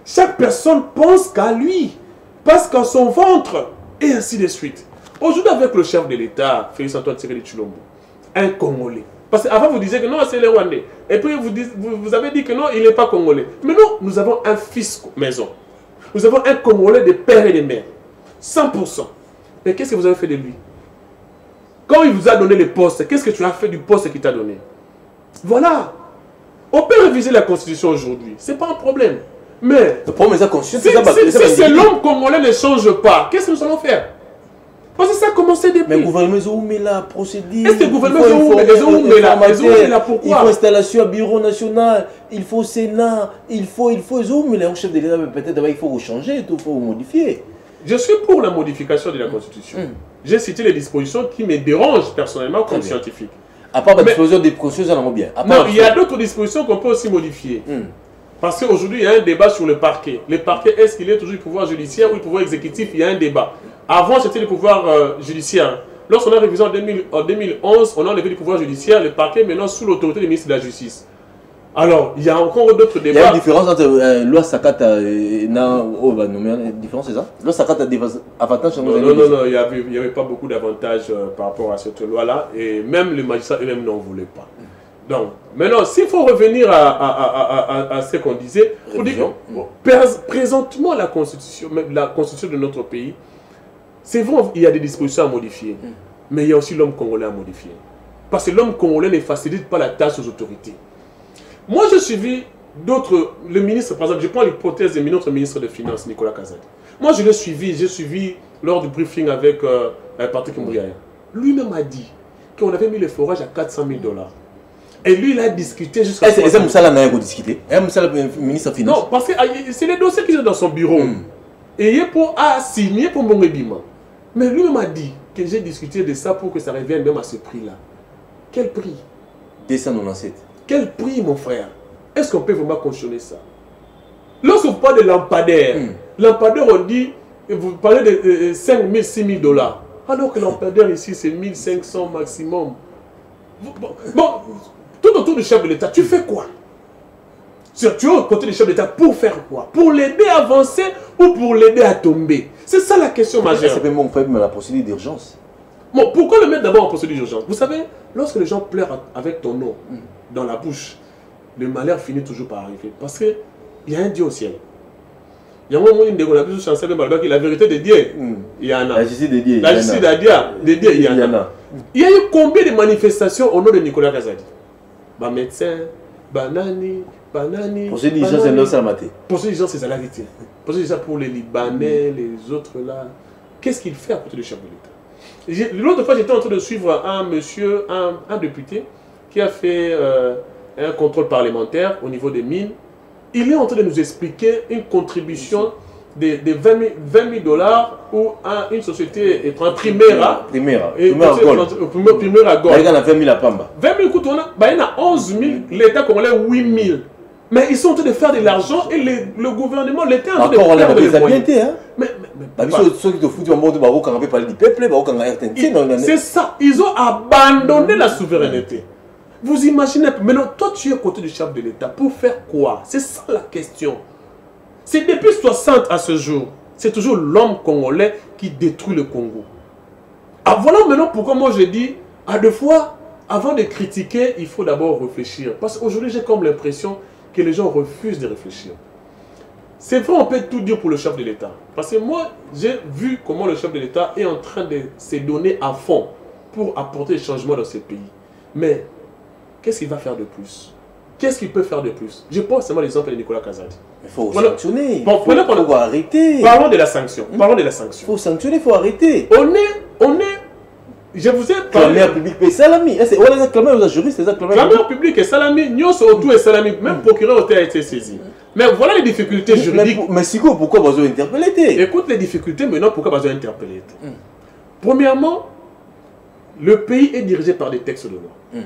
Chaque personne pense qu'à lui, pense qu'à son ventre, et ainsi de suite. Aujourd'hui avec le chef de l'État, Félix Antoine Tshisekedi Tshilombo, un Congolais. Parce qu'avant vous disiez que non, c'est les Rwandais. Et puis vous avez dit que non, il n'est pas Congolais. Mais non, nous avons un fils maison. Nous avons un Congolais de père et de mère. 100%. Mais qu'est-ce que vous avez fait de lui? Quand il vous a donné les postes, qu'est-ce que tu as fait du poste qu'il t'a donné? Voilà. On peut réviser la Constitution aujourd'hui. Ce n'est pas un problème. Mais si l'homme congolais ne change pas, qu'est-ce que nous allons faire? Parce que ça a commencé depuis. Mais le gouvernement est là, procédure. Est-ce que le gouvernement est là? Pourquoi? Il faut installation à bureau national, il faut Sénat, il faut mais le chef de l'État, peut-être il faut changer, il faut modifier. Je suis pour la modification de la Constitution. J'ai cité les dispositions qui me dérangent personnellement comme scientifique. À part la disposition des processus, on bien. Non, il y a d'autres dispositions qu'on peut aussi modifier. Parce qu'aujourd'hui, il y a un débat sur le parquet. Le parquet, est-ce qu'il est toujours le pouvoir judiciaire ou le pouvoir exécutif? Il y a un débat. Avant, c'était le pouvoir judiciaire. Lorsqu'on a révisé en 2011, on a enlevé le pouvoir judiciaire, le parquet, maintenant sous l'autorité du ministre de la Justice. Alors, il y a encore d'autres débats. Il y a une différence entre loi Sakata et différence, c'est ça? Loi Sakata a des avantages. Non, il n'y avait pas beaucoup d'avantages par rapport à cette loi-là. Et même les magistrats eux-mêmes n'en voulaient pas. Donc, maintenant, s'il faut revenir à ce qu'on disait, présentement la constitution de notre pays, c'est vrai, il y a des dispositions à modifier, mais il y a aussi l'homme congolais à modifier. Parce que l'homme congolais ne facilite pas la tâche aux autorités. Moi, j'ai suivi d'autres, le ministre, par exemple, je prends l'hypothèse de notre ministre des Finances, Nicolas Kazadi. Moi, je l'ai suivi, j'ai suivi lors du briefing avec Patrick Mouya. Lui-même a dit qu'on avait mis le forage à 400 000 $. Et lui, il a discuté jusqu'à... Est-ce que Moussala n'a pas discuté? Moussala, ministre des Finances? Non, parce que c'est les dossiers qui sont dans son bureau. Et il a signé pour mon ébima. Mais lui-même a dit que j'ai discuté de ça pour que ça revienne même à ce prix-là. Quel prix? 297. Quel prix, mon frère? Est-ce qu'on peut vraiment cautionner ça? Lorsque vous parlez de lampadaire, lampadaire, on dit, vous parlez de 5 000, 6 000 $. Alors que lampadaire ici, c'est 1500 maximum. Bon, tout autour du chef de l'État, tu fais quoi? Tu es au côté du chef d'État pour faire quoi? Pour l'aider à avancer ou pour l'aider à tomber? C'est ça la question majeure. C'est même fait la procédure d'urgence. Bon, pourquoi le mettre d'abord en procédure d'urgence? Vous savez, lorsque les gens pleurent avec ton nom dans la bouche, le malheur finit toujours par arriver. Parce qu'il y a un Dieu au ciel. Il y a un moment où on a pu chancer la vérité de Dieu. Il y en a. La justice de Dieu. La justice de Dieu, il y en a. Il y a eu combien de manifestations au nom de Nicolas Kazadi? Bah, médecin, banani. Procédure d'urgence, c'est notre maté. Procédure d'urgence, c'est la vérité. Procédure d'urgence pour les Libanais, les autres là. Qu'est-ce qu'il fait à côté du chef de l'État? L'autre fois, j'étais en train de suivre un monsieur, un député, qui a fait un contrôle parlementaire au niveau des mines. Il est en train de nous expliquer une contribution de 20 000 $ où une société est en Primera. Primera à Gold. Il y a 20 000 à Pamba. 20 000 coups, il y en a 11 000, l'État congolais 8 000. Mais ils sont en train de faire de l'argent et le gouvernement, l'État est en train de faire des moyens. C'est ça, ils ont abandonné la souveraineté. Vous imaginez, maintenant, toi tu es à côté du chef de l'État, pour faire quoi? C'est ça la question. C'est depuis 60 à ce jour, c'est toujours l'homme congolais qui détruit le Congo. Ah, voilà maintenant pourquoi moi je dis, à deux fois, avant de critiquer, il faut d'abord réfléchir. Parce qu'aujourd'hui, j'ai comme l'impression que les gens refusent de réfléchir. C'est vrai, on peut tout dire pour le chef de l'État. Parce que moi, j'ai vu comment le chef de l'État est en train de se donner à fond pour apporter des changements dans ce pays. Mais qu'est-ce qu'il va faire de plus? Qu'est-ce qu'il peut faire de plus? Je pense seulement l'exemple de Nicolas Kazadi. Il faut sanctionner. Bon, il faut arrêter. Parlons de la sanction. Parlons de la sanction. Il faut sanctionner, il faut arrêter. On est... Je vous ai parlé... Clameur public et salami. On les a clamés aux juristes, clameur public et salami. Nyos autour et salami. Même procureur a été saisi. Mais voilà les difficultés juridiques. Mais Siko, pourquoi vous avez interpellé? Écoute les difficultés maintenant, pourquoi vous avez interpellé? Premièrement, le pays est dirigé par des textes de loi.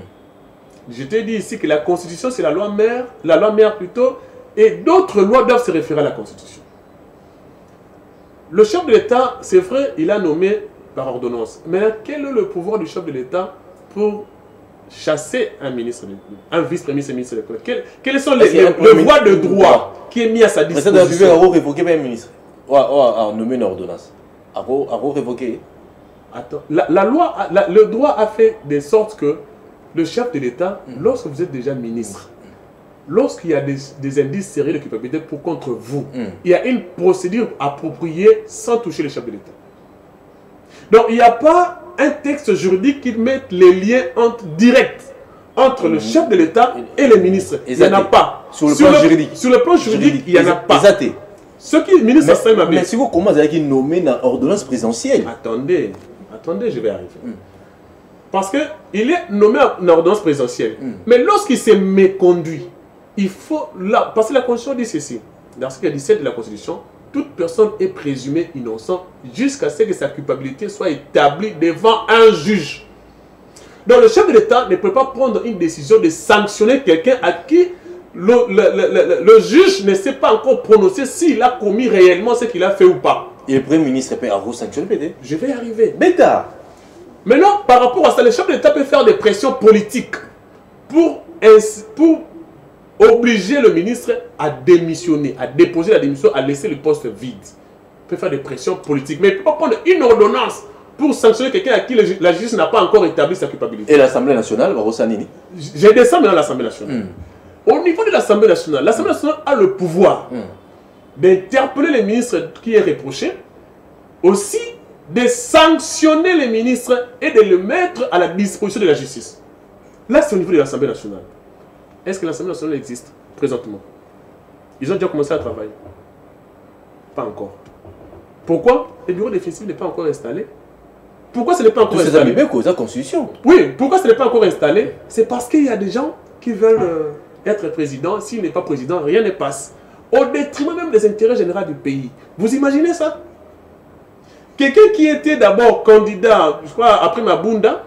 Je t'ai dit ici que la Constitution, c'est la loi mère plutôt, et d'autres lois doivent se référer à la Constitution. Le chef de l'État, c'est vrai, il a nommé par ordonnance. Mais quel est le pouvoir du chef de l'État pour chasser un ministre, un vice-premier ministre de l'État? Quelles sont les voies de droit qui est mis à sa disposition? Mais ça doit révoquer un ministre. On nommé une ordonnance. À révoquer. Attends, le droit a fait de sorte que le chef de l'État, lorsque vous êtes déjà ministre, lorsqu'il y a des indices sérieux de culpabilité contre vous, il y a une procédure appropriée sans toucher le chef de l'État. Donc il n'y a pas un texte juridique qui mette les liens directs entre le chef de l'État et les ministres. Il n'y en a pas. Sur le plan juridique. Sur le plan juridique, il n'y en a pas. Ce qui est ministre, mais si vous commencez avec une nommée dans l'ordonnance présidentielle. Attendez, je vais arriver. Parce qu'il est nommé en ordonnance présidentielle. Mais lorsqu'il s'est méconduit, il faut... parce que la Constitution dit ceci. Dans l'article 17 de la Constitution, toute personne est présumée innocente jusqu'à ce que sa culpabilité soit établie devant un juge. Donc le chef de l'État ne peut pas prendre une décision de sanctionner quelqu'un à qui le juge ne s'est pas encore prononcé s'il a commis réellement ce qu'il a fait ou pas. Et le Premier ministre peut sanctionner peut-être. Je vais y arriver. Bêta. Maintenant, par rapport à ça, le chef de l'État peut faire des pressions politiques pour obliger le ministre à démissionner, à déposer la démission, à laisser le poste vide. Il peut faire des pressions politiques, mais il ne peut pas prendre une ordonnance pour sanctionner quelqu'un à qui la justice n'a pas encore établi sa culpabilité. Et l'Assemblée nationale, Rosanini? J'ai descendu maintenant à l'Assemblée nationale. Au niveau de l'Assemblée nationale a le pouvoir d'interpeller les ministres qui est reproché, aussi de sanctionner les ministres et de le mettre à la disposition de la justice. Là, c'est au niveau de l'Assemblée nationale. Est-ce que l'Assemblée nationale existe présentement? Ils ont déjà commencé à travailler. Pas encore. Pourquoi? Le bureau définitif n'est pas encore installé. Pourquoi ce n'est pas encore installé? C'est la constitution. Oui, pourquoi ce n'est pas encore installé? C'est parce qu'il y a des gens qui veulent être président. S'il n'est pas président, rien ne passe. Au détriment même des intérêts généraux du pays. Vous imaginez ça? Quelqu'un qui était d'abord candidat, je crois, après Mabunda,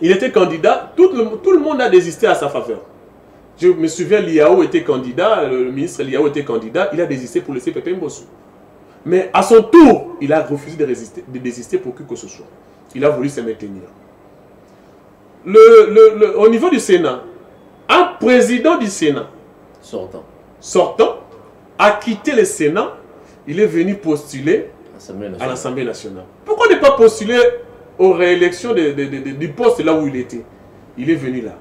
il était candidat, tout le monde a désisté à sa faveur. Je me souviens, Liao était candidat, le ministre Liao était candidat, il a désisté pour laisser Pépé Mbossou. Mais à son tour, il a refusé de désister pour que ce soit. Il a voulu se maintenir. Au niveau du Sénat, un président du Sénat sortant a quitté le Sénat, il est venu postuler à l'Assemblée nationale. Pourquoi ne pas postuler aux réélections du poste là où il était? Il est venu là.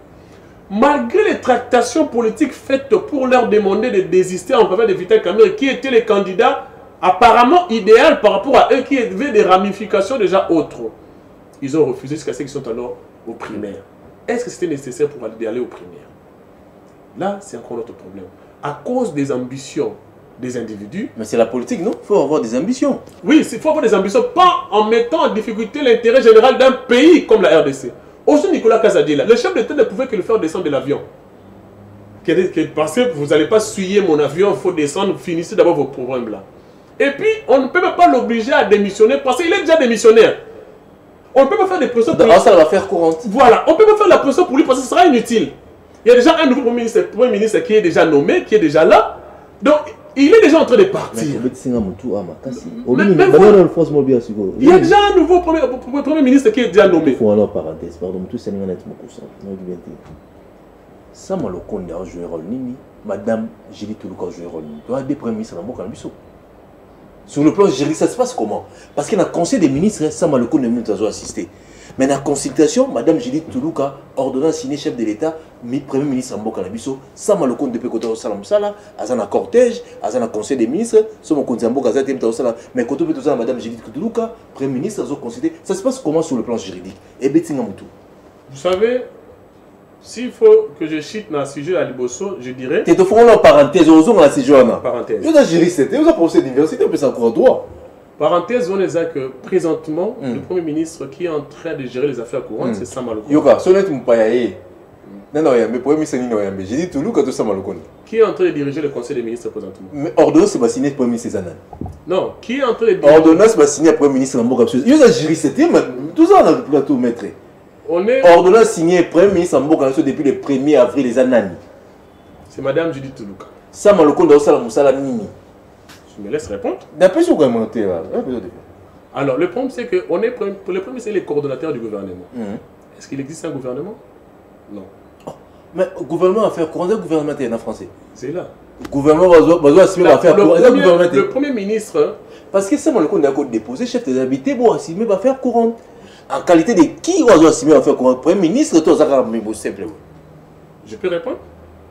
Malgré les tractations politiques faites pour leur demander de désister en faveur de Vital Kamerhe, qui était le candidat apparemment idéal par rapport à eux, qui avaient des ramifications déjà autres, ils ont refusé jusqu'à ce qu'ils sont alors aux primaires. Est-ce que c'était nécessaire pour aller aux primaires? Là, c'est encore notre problème. À cause des ambitions des individus. Mais c'est la politique, non? Il faut avoir des ambitions. Oui, il faut avoir des ambitions, pas en mettant en difficulté l'intérêt général d'un pays comme la RDC. Aujourd'hui, Nicolas Kazadila, le chef d'État ne pouvait que le faire descendre de l'avion. Parce que vous n'allez pas suyer mon avion, il faut descendre, finissez d'abord vos problèmes là. Et puis, on ne peut même pas l'obliger à démissionner parce qu'il est déjà démissionnaire. On ne peut pas faire des pressions pour lui. Ça va faire courante. Voilà, on ne peut pas faire la pression pour lui parce que ce sera inutile. Il y a déjà un nouveau Premier ministre qui est déjà nommé, qui est déjà là. Donc, il est déjà en train de partir. Il y a déjà un nouveau Premier ministre qui est déjà nommé. Il faut alors parenthèse, pardon, tout ça n'est pas ça m'a le compte de jouer rôle nini, Madame Julie Toulouka jouer rôle nini. Tu as des premiers ministres dans mon canal. Sur le plan juridique, ça se passe comment? Parce qu'il y a un conseil des ministres, ça m'a le compte de ministres à assister. Mais dans la consultation, Madame Julie Toulouka, ordonnance signée chef de l'État, Premier ministre en Canabiso, ça m'a le compte de Pécoto au Salam Sala, à un cortège, à un conseil des ministres, sur mon compte de Sala, mais quand on peut tout ça, Madame Julie Toulouka, Premier ministre, à consulté. Ça se passe comment sur le plan juridique? Et Bettingamoutou. Vous savez, s'il faut que je chite dans le sujet à Liboso, je dirais. Tu te fais en parenthèse, on a ce sujet. Parenthèse. Vous avez juriste, vous avez professeur d'université, on peut s'en croire droit. Parenthèse, on est que présentement, le Premier ministre qui est en train de gérer les affaires courantes, c'est Sam Malokone. Yoka, si on est non, mais Premier ministre, j'ai dit tout le monde, Sam Malokone. Qui est en train de diriger le Conseil des ministres présentement? Mais ordonnance, c'est signé Premier ministre Zanan. Non, qui est en train de diriger? Ordonnance, c'est signé Premier ministre Mboka. Vous avez juriste, tout ça, on a le plateau, maître. Ordonnance signée Premier ministre Mboka depuis le 1er avril les Anani. C'est Madame Judith Toulouka. Sam Malokone, dans le Moussala Nini. Je me laisse répondre. D'après ce qu'on a monté là. Alors, le problème, c'est que pour le premier, c'est les coordonnateurs du gouvernement. Est-ce qu'il existe un gouvernement? Non. Oh, mais le gouvernement va faire courant, le gouvernement est en français. C'est là. Le gouvernement va faire courant. Le Premier ministre. Parce que c'est moi le compte d'accord déposé, chef des habités, bon, assumer va faire courant. En qualité de qui va assumer va faire courant? Premier ministre, tout ça, simplement. Je peux répondre?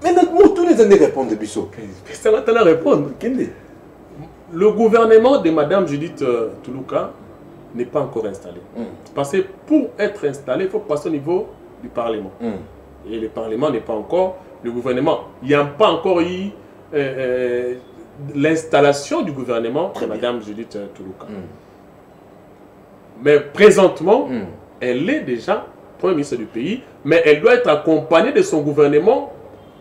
Mais notre mot, tous les années répondent de Bissot. Ça va t'en répondre. Le gouvernement de Madame Judith Toulouka n'est pas encore installé. Parce que pour être installé, il faut passer au niveau du Parlement. Et le Parlement n'est pas encore... Le gouvernement, il n'y a pas encore eu l'installation du gouvernement de Madame Judith Toulouka. Mais présentement, elle est déjà Premier ministre du pays, mais elle doit être accompagnée de son gouvernement.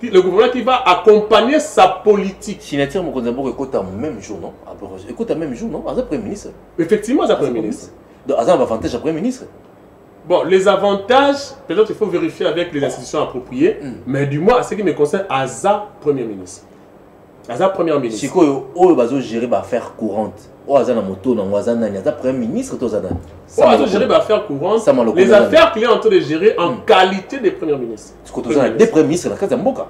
Le gouvernement qui va accompagner sa politique. Signature, mon condamné, écoute à même jour, non? Écoute à même jour, non? À un Premier ministre. Effectivement, à un Premier ministre. Donc, à un avantage à Premier ministre. Bon, les avantages, peut-être qu'il faut vérifier avec les institutions appropriées, mais du moins, à ce qui me concerne, à un Premier ministre. À un Premier ministre. Si on va gérer l'affaire courante, on va moto, on va Premier ministre, on va gérer l'affaire courante, les affaires qu'il est en train de gérer en qualité de Premier ministre. Des Premiers ministres, la Mboka.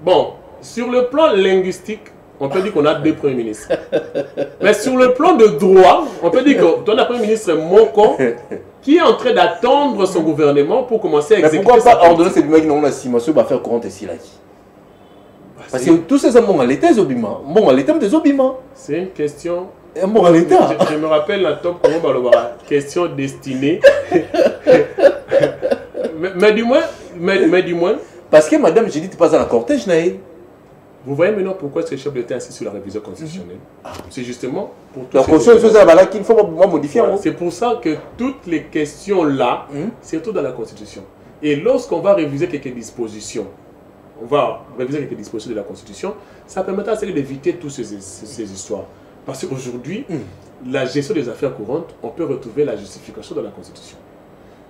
Bon, sur le plan linguistique, on peut dire qu'on a deux Premiers ministres. Mais sur le plan de droit, on peut dire qu'on a un Premier ministre Moko qui est en train d'attendre son gouvernement pour commencer à exécuter. Mais pourquoi pas ordonner cette mec non la simation va faire courante ici là? Parce que tous ces hommes ont l'état des obiments. Bon, l'état des obiments. C'est une question. Bon, l'état. Je me rappelle la top comment question destinée. Mais du moins... Parce que madame, j'ai dit, tu passes dans la cortège, Naïe. Vous voyez maintenant pourquoi ce chef d'État insiste sur la révision constitutionnelle. C'est justement pour tout. La constitution, c'est qu'il faut modifier. Voilà, c'est pour ça que toutes les questions là, surtout dans la Constitution. Et lorsqu'on va réviser quelques dispositions, on va réviser quelques dispositions de la Constitution, ça permettra d'éviter toutes ces histoires. Parce qu'aujourd'hui, la gestion des affaires courantes, on peut retrouver la justification dans la Constitution.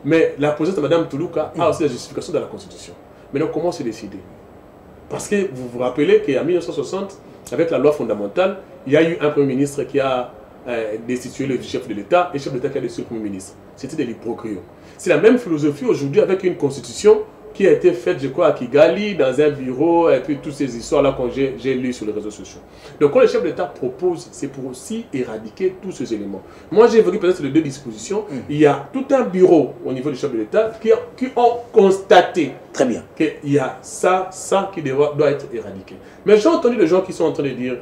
Mais la position de Mme Toulouka a aussi la justification dans la Constitution. Maintenant, comment se décider? Parce que vous vous rappelez qu'en 1960, avec la loi fondamentale, il y a eu un Premier ministre qui a destitué le chef de l'État et le chef de l'État qui a destitué le Premier ministre. C'était des liprocrios. C'est la même philosophie aujourd'hui avec une constitution qui a été faite, je crois, à Kigali, dans un bureau, et puis toutes ces histoires-là que j'ai lues sur les réseaux sociaux. Donc, quand le chef de l'État propose, c'est pour aussi éradiquer tous ces éléments. Moi, j'ai évoqué peut-être les deux dispositions. Il y a tout un bureau au niveau du chef de l'État qui ont constaté qu'il y a ça qui doit être éradiqué. Mais j'ai entendu des gens qui sont en train de dire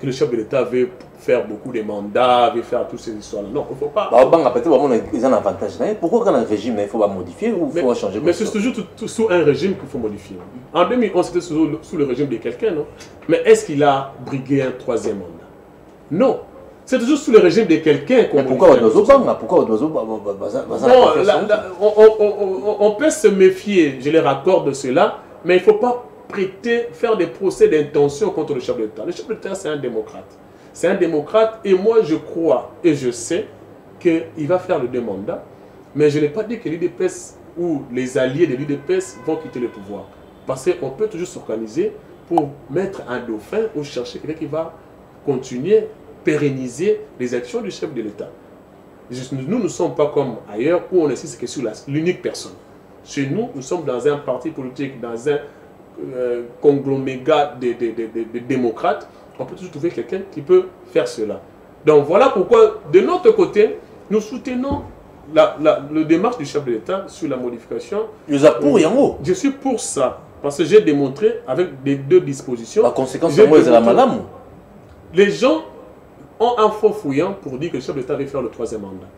que le chef de l'État veut faire beaucoup de mandats, veut faire toutes ces histoires-là. Non, il ne faut pas. Ils ont un avantage. Pourquoi dans un régime, il faut pas modifier ou il faut changer? Mais c'est toujours sous un régime qu'il faut modifier. En 2011, c'était sous le régime de quelqu'un, non? Mais est-ce qu'il a brigué un troisième mandat? Non. C'est toujours sous le régime de quelqu'un qu'on modifie. On peut se méfier, je les raccorde de cela, mais il ne faut pas faire des procès d'intention contre le chef de l'État. Le chef de l'État, c'est un démocrate. C'est un démocrate et moi je crois et je sais qu'il va faire le 2 mandats, mais je n'ai pas dit que l'UDPS ou les alliés de l'UDPS vont quitter le pouvoir. Parce qu'on peut toujours s'organiser pour mettre un dauphin ou chercher quelqu'un qui va continuer, pérenniser les actions du chef de l'État. Nous ne sommes pas comme ailleurs où on insiste que sur l'unique personne. Chez nous, nous sommes dans un parti politique, dans un conglomérat de démocrates. On peut toujours trouver quelqu'un qui peut faire cela. Donc voilà pourquoi, de notre côté, nous soutenons le démarche du chef de l'État sur la modification. Je suis pour ça, parce que j'ai démontré avec les deux dispositions. La conséquence, c'est la madame. Les gens ont un faux fouillant pour dire que le chef de l'État va faire le 3e mandat.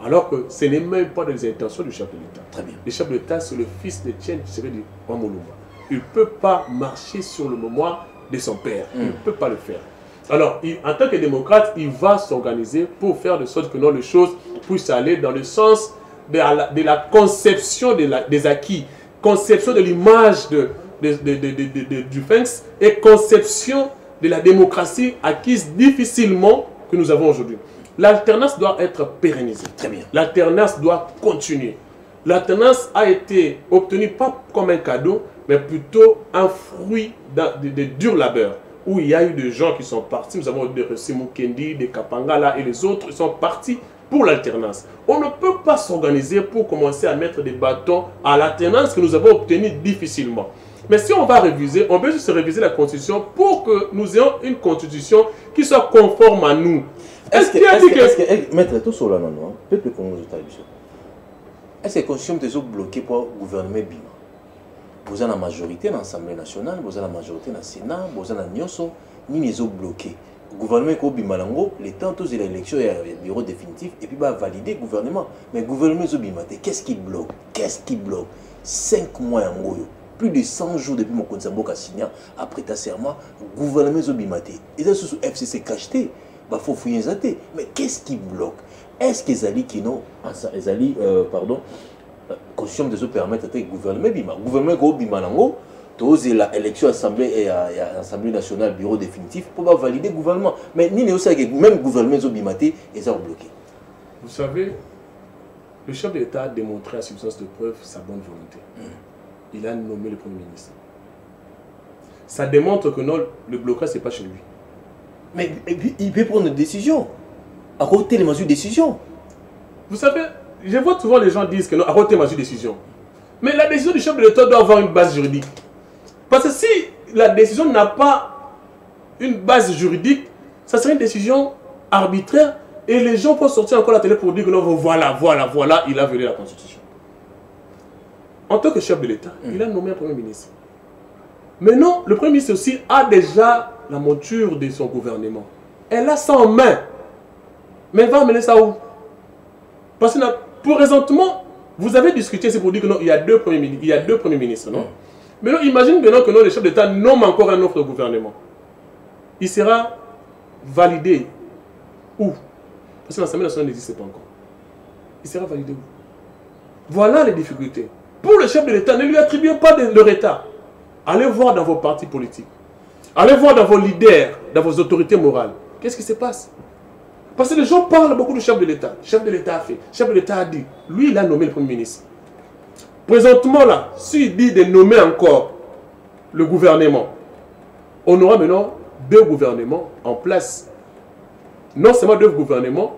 Alors que ce n'est même pas des intentions du chef de l'État. Très bien. Le chef de l'État, c'est le fils de Tien Tshisekedi Omolumba. Il ne peut pas marcher sur le mémoire de son père. Il ne peut pas le faire. Alors, en tant que démocrate, il va s'organiser pour faire de sorte que les choses puissent aller dans le sens de la conception des acquis, conception de l'image du FENS et conception de la démocratie acquise difficilement que nous avons aujourd'hui. L'alternance doit être pérennisée. Très bien. L'alternance doit continuer. L'alternance a été obtenue pas comme un cadeau, mais plutôt un fruit de dur labeur, où il y a eu des gens qui sont partis. Nous avons des Simou Kendi, des Kapangala et les autres, ils sont partis pour l'alternance. On ne peut pas s'organiser pour commencer à mettre des bâtons à l'alternance que nous avons obtenue difficilement. Mais si on va réviser, on peut juste réviser la Constitution pour que nous ayons une Constitution qui soit conforme à nous. Est-ce que mettre tout sur la non, peuple Congo est-ce que la Constitution est bloquée pour gouverner Bima? Vous avez la majorité dans l'Assemblée nationale, vous avez la majorité dans le Sénat, vous avez la Nyoso, ni les autres bloqués. Le gouvernement est Bimalango, les temps tous l'élection et le bureau définitif, et puis va valider le gouvernement. Mais le gouvernement est Bimate, qu'est-ce qui bloque? Qu'est-ce qui bloque? 5 mois en Goyo. Plus de 100 jours depuis mon Konsambo a signé après ta serment, le gouvernement est Bimate. Et ça, sous FCC cacheté, il faut fouiller les athées. Mais qu'est-ce qui bloque? Est-ce que les alliés qui n'ont, pardon, constitution de se permettre de gouverner Bima? Gouvernement ko Bima nango, tous l'élection assemblée et l'Assemblée nationale bureau définitif pour valider le gouvernement. Mais ni ne sait que même gouvernement zo Bimate est bloqué. Vous savez, le chef de l'État a démontré à substance de preuve sa bonne volonté. Il a nommé le Premier ministre. Ça démontre que non, le blocage c'est pas chez lui. Mais il peut prendre une décision. À côté les mesures de décision. Vous savez, je vois souvent les gens disent que non, à côté les mesures de décision. Mais la décision du chef de l'État doit avoir une base juridique. Parce que si la décision n'a pas une base juridique, ça serait une décision arbitraire et les gens vont sortir encore à la télé pour dire que non, voilà, il a violé la Constitution. En tant que chef de l'État, il a nommé un Premier ministre. Mais non, le Premier ministre aussi a déjà la monture de son gouvernement. Elle a ça en main. Mais elle va amener ça où? Parce que présentement, Vous avez discuté, c'est pour dire que non, il y a deux premiers ministres, non? Maintenant, imagine maintenant que non, le chef d'État nomme encore un autre gouvernement. Il sera validé où? Parce que l'Assemblée nationale n'existe pas encore. Il sera validé où? Voilà les difficultés. Pour le chef de l'État, ne lui attribuez pas leur État. Allez voir dans vos partis politiques. Allez voir dans vos leaders, dans vos autorités morales. Qu'est-ce qui se passe? Parce que les gens parlent beaucoup du chef de l'État. Le chef de l'État a fait. Le chef de l'État a dit. Lui, il a nommé le Premier ministre. Présentement, là, s'il dit de nommer encore le gouvernement, on aura maintenant 2 gouvernements en place. Non seulement 2 gouvernements,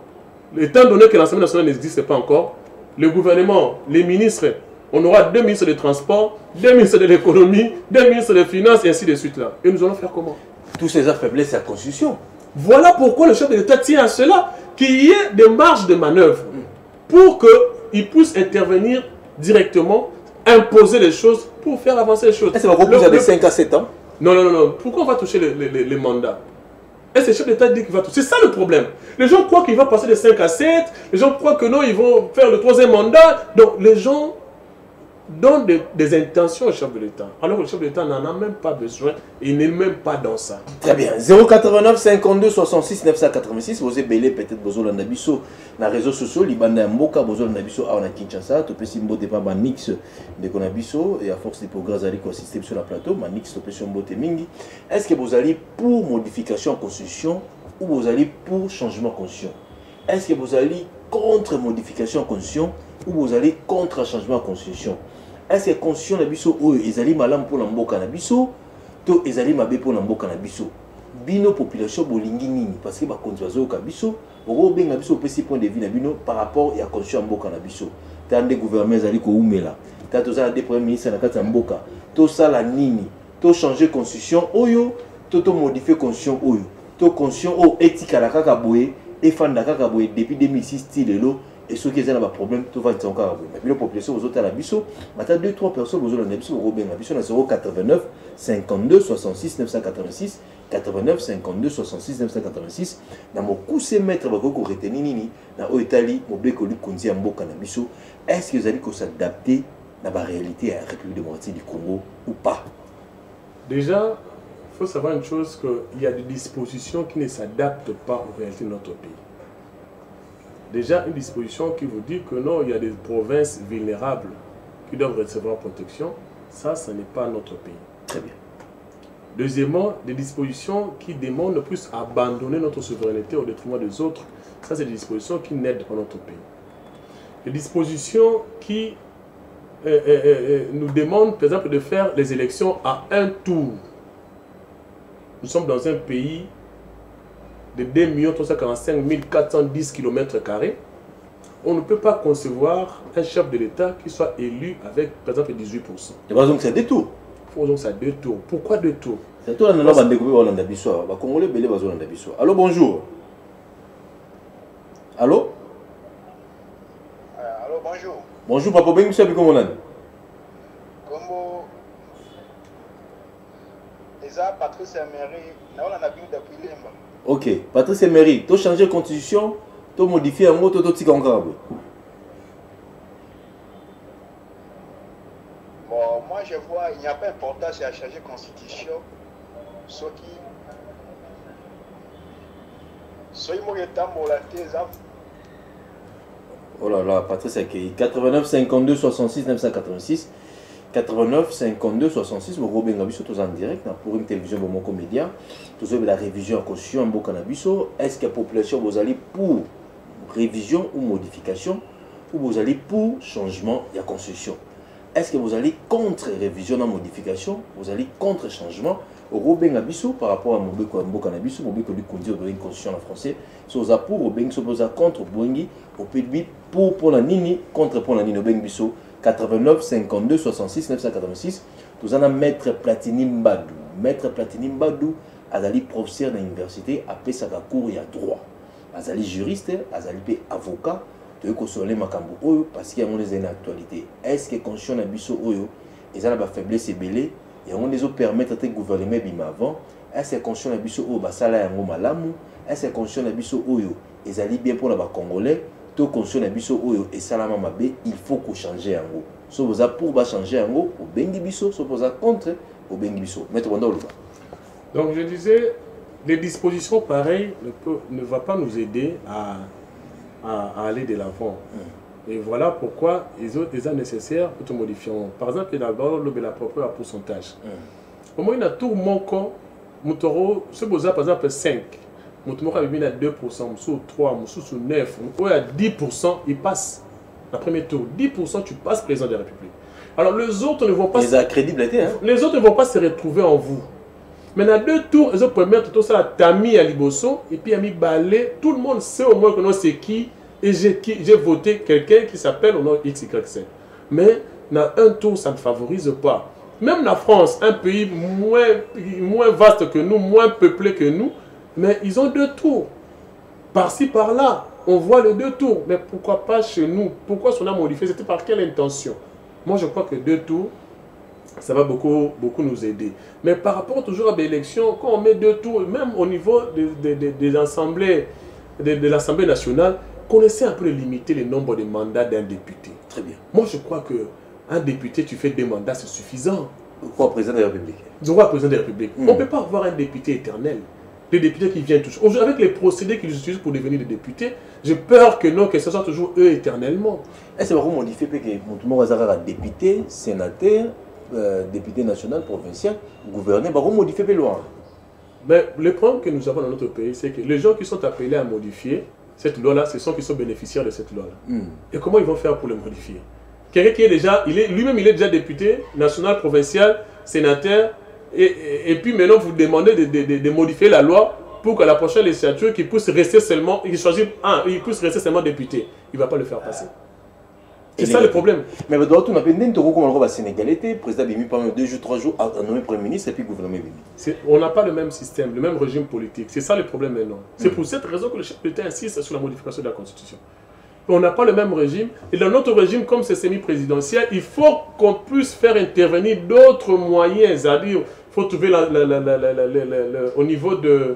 étant donné que l'Assemblée nationale n'existe pas encore, le gouvernement, les ministres, on aura 2 ministres des Transports, 2 ministres de l'économie, 2 ministres des Finances, et ainsi de suite là. Et nous allons faire comment? Tous ces affaiblissent la Constitution. Voilà pourquoi le chef de l'État tient à cela, qu'il y ait des marges de manœuvre pour qu'il puisse intervenir directement, imposer les choses pour faire avancer les choses. Est-ce que c'est pas de 5 à 7 ans? Non. Pourquoi on va toucher les mandats? Est-ce que le chef d'État dit qu'il va toucher? C'est ça le problème. Les gens croient qu'il va passer de 5 à 7. Les gens croient que non, ils vont faire le 3e mandat. Donc les gens donnent des intentions au chef de l'État. Alors que le chef de l'État n'en a même pas besoin. Il n'est même pas dans ça. Très bien. 089 52 66 986. Vous avez belé peut-être besoin de Nabiso dans les réseaux sociaux. Libanda Mboka, besoin de Nabiso à Kinshasa. Tu peux simboter pas Manix de Konabiso. Et à force des progrès, vous allez assister sur la plateau. Manix, tu peux simboter Mingi. Est-ce que vous allez pour modification en constitution ou vous allez pour changement en constitution? Est-ce que vous allez contre modification en constitution ou vous allez contre changement en constitution? Est-ce que la constitution na biso oyo ezali malam pour la mboka na biso to ezali mabe pour la mboka na biso? Bino population bolingi nini parce que ba konzazo ka biso oko benga biso pesi point de vue na bino par rapport ya constitution mboka na biso. Tande gouvernement ezali ko umela. Tato za des premiers ministres na kati ya mboka. To sala nini? To changer constitution oyo to modifier constitution oyo. To constitution o etika la kaka boye et fanda kaka boye depuis 2006 style lo. Et ceux qui ont des problèmes, tout va être encore à vous. Mais la population, vous êtes à la bisso. Maintenant, 2-3 personnes, vous êtes à la bisso, vous êtes à la bisso, 089 52 66 986. 89 52 66 986. Dans mon coup, c'est maître, vous avez retenu nini. Dans l'Italie, vous avez conduit à Mboka na bisso. Est-ce que vous allez s'adapter à la réalité à la République démocratique du Congo ou pas? Déjà, il faut savoir une chose, qu'il y a des dispositions qui ne s'adaptent pas aux réalités de notre pays. Déjà, une disposition qui vous dit que non, il y a des provinces vulnérables qui doivent recevoir protection. Ça, ce n'est pas notre pays. Très bien. Deuxièmement, des dispositions qui demandent plus à abandonner notre souveraineté au détriment des autres. Ça, c'est des dispositions qui n'aident pas notre pays. Des dispositions qui nous demandent, par exemple, de faire les élections à un tour. Nous sommes dans un pays de 2 345 410 km². On ne peut pas concevoir un chef de l'État qui soit élu avec, par exemple, 18%. Et par exemple, c'est 2 tours. Il faut donc ça 2 tours. Pourquoi 2 tours? C'est tout, on a découvert Hollande Abisso. Les Congolais, belé, Hollande Abisso. Allô, bonjour. Allô? Allô, bonjour. Bonjour, papa, bien, monsieur, comment on a? Combo. Eza Patrice Emery, on a vu depuis l'Emba. Ok, Patrice Emery, tu as changé la constitution, tu as modifié un mot, tu as dit encore. Bon, moi je vois, il n'y a pas d'importance à changer la constitution. Ce qui. Soyez moi le temps pour la thèse. Oh là là, Patrice Emery, 89 52 66 986. 89 52 66, vous avez tous en direct pour une télévision pour mon comédien. Vous avez la révision en constitution en Bokanabiso. Est-ce que la population vous allez pour révision ou modification ou vous allez pour changement de la constitution? Est-ce que vous allez contre révision ou modification? Vous allez contre changement? Robin Abisso par rapport à Mobeko Mbokanabiso, Mobeko lui conduire une constitution en français. Si vous avez pour Robin, si vous avez contre Boingi, au pays pour la Nini, contre pour la Nini, Robin Bisso. 89 52 66 986. Nous avons Maître Platini Mbadou. Maître Platini Mbadou, Azali professeur de l'université, a fait sa cours et à droit. Azali juriste, Azali avocat, de consoler Makambo Oyo, parce qu'il y a une actualité. Est-ce que conscient Abisso Oyo, ils ont la faiblesse et belé, et on les a permis de gouverner bima avant? Est-ce que conscient Abisso Oyo, Basala et Malamu? Est-ce que conscient Abisso Oyo, ils allaient bien pour la Congolais? to conscient na biso oyo esalama mabe, il faut qu'on change yango. So vous pour changer yango, au bengi biso, so vous contre au bengi biso. Maître Bondolo. Donc je disais, les dispositions pareilles ne vont pas nous aider à aller de l'avant. Et voilà pourquoi ils ont déjà nécessaire pour tout modifier. Par exemple, d'abord, la propre pourcentage. Au moins, il y a tout mon corps, ce beau par exemple 5. Moutoumoka a mis à 2%, sous 3, sous 9, ou à 10%, il passe le premier tour. 10%, tu passes président de la République. Alors les autres ne vont pas. Les autres ne vont pas se retrouver en vous. Mais dans 2 tours, ils ont permettre tout ça à Tami à Liboso, et puis à mi Balé, tout le monde sait au moins que c'est qui, et j'ai voté quelqu'un qui s'appelle au nom XYZ. Mais dans un tour, ça ne favorise pas. Même la France, un pays moins vaste que nous, moins peuplé que nous, mais ils ont 2 tours. Par-ci, par-là, on voit les 2 tours. Mais pourquoi pas chez nous? Pourquoi on a modifié? C'était par quelle intention? Moi, je crois que 2 tours, ça va beaucoup nous aider. Mais par rapport toujours à l'élection, quand on met 2 tours, même au niveau des assemblées, de l'Assemblée nationale, qu'on essaie un peu de limiter le nombre de mandats d'un député. Très bien. Moi, je crois qu'un député, tu fais 2 mandats, c'est suffisant. Pourquoi président de la République? Président de la République. On ne peut pas avoir un député éternel. Les députés qui viennent toujours. Aujourd'hui, avec les procédés qu'ils utilisent pour devenir des députés, j'ai peur que non, que ce soit toujours eux éternellement. Est-ce que vous modifiez que mon Azara député, sénateur, député national, provincial, gouverneur, vous modifiez les lois? Mais le problème que nous avons dans notre pays, c'est que les gens qui sont appelés à modifier cette loi-là, ce sont qui sont bénéficiaires de cette loi-là. Et comment ils vont faire pour le modifier? Quelqu'un qui est déjà, lui-même il est déjà député national, provincial, sénateur, et puis maintenant vous demandez de modifier la loi pour que la prochaine législature qu'il puisse rester seulement, il puisse rester seulement député. Il ne va pas le faire passer. C'est ça le problème. Mais vous avez dit que le Sénégalais, le président Bimi pendant 2 jours, 3 jours, a nommé Premier ministre et puis gouvernement Bimi. On n'a pas le même système, le même régime politique. C'est ça le problème maintenant. C'est pour cette raison que le chef d'État insiste sur la modification de la Constitution. On n'a pas le même régime. Et dans notre régime, comme c'est semi-présidentiel, il faut qu'on puisse faire intervenir d'autres moyens. C'est-à-dire, il faut trouver au niveau du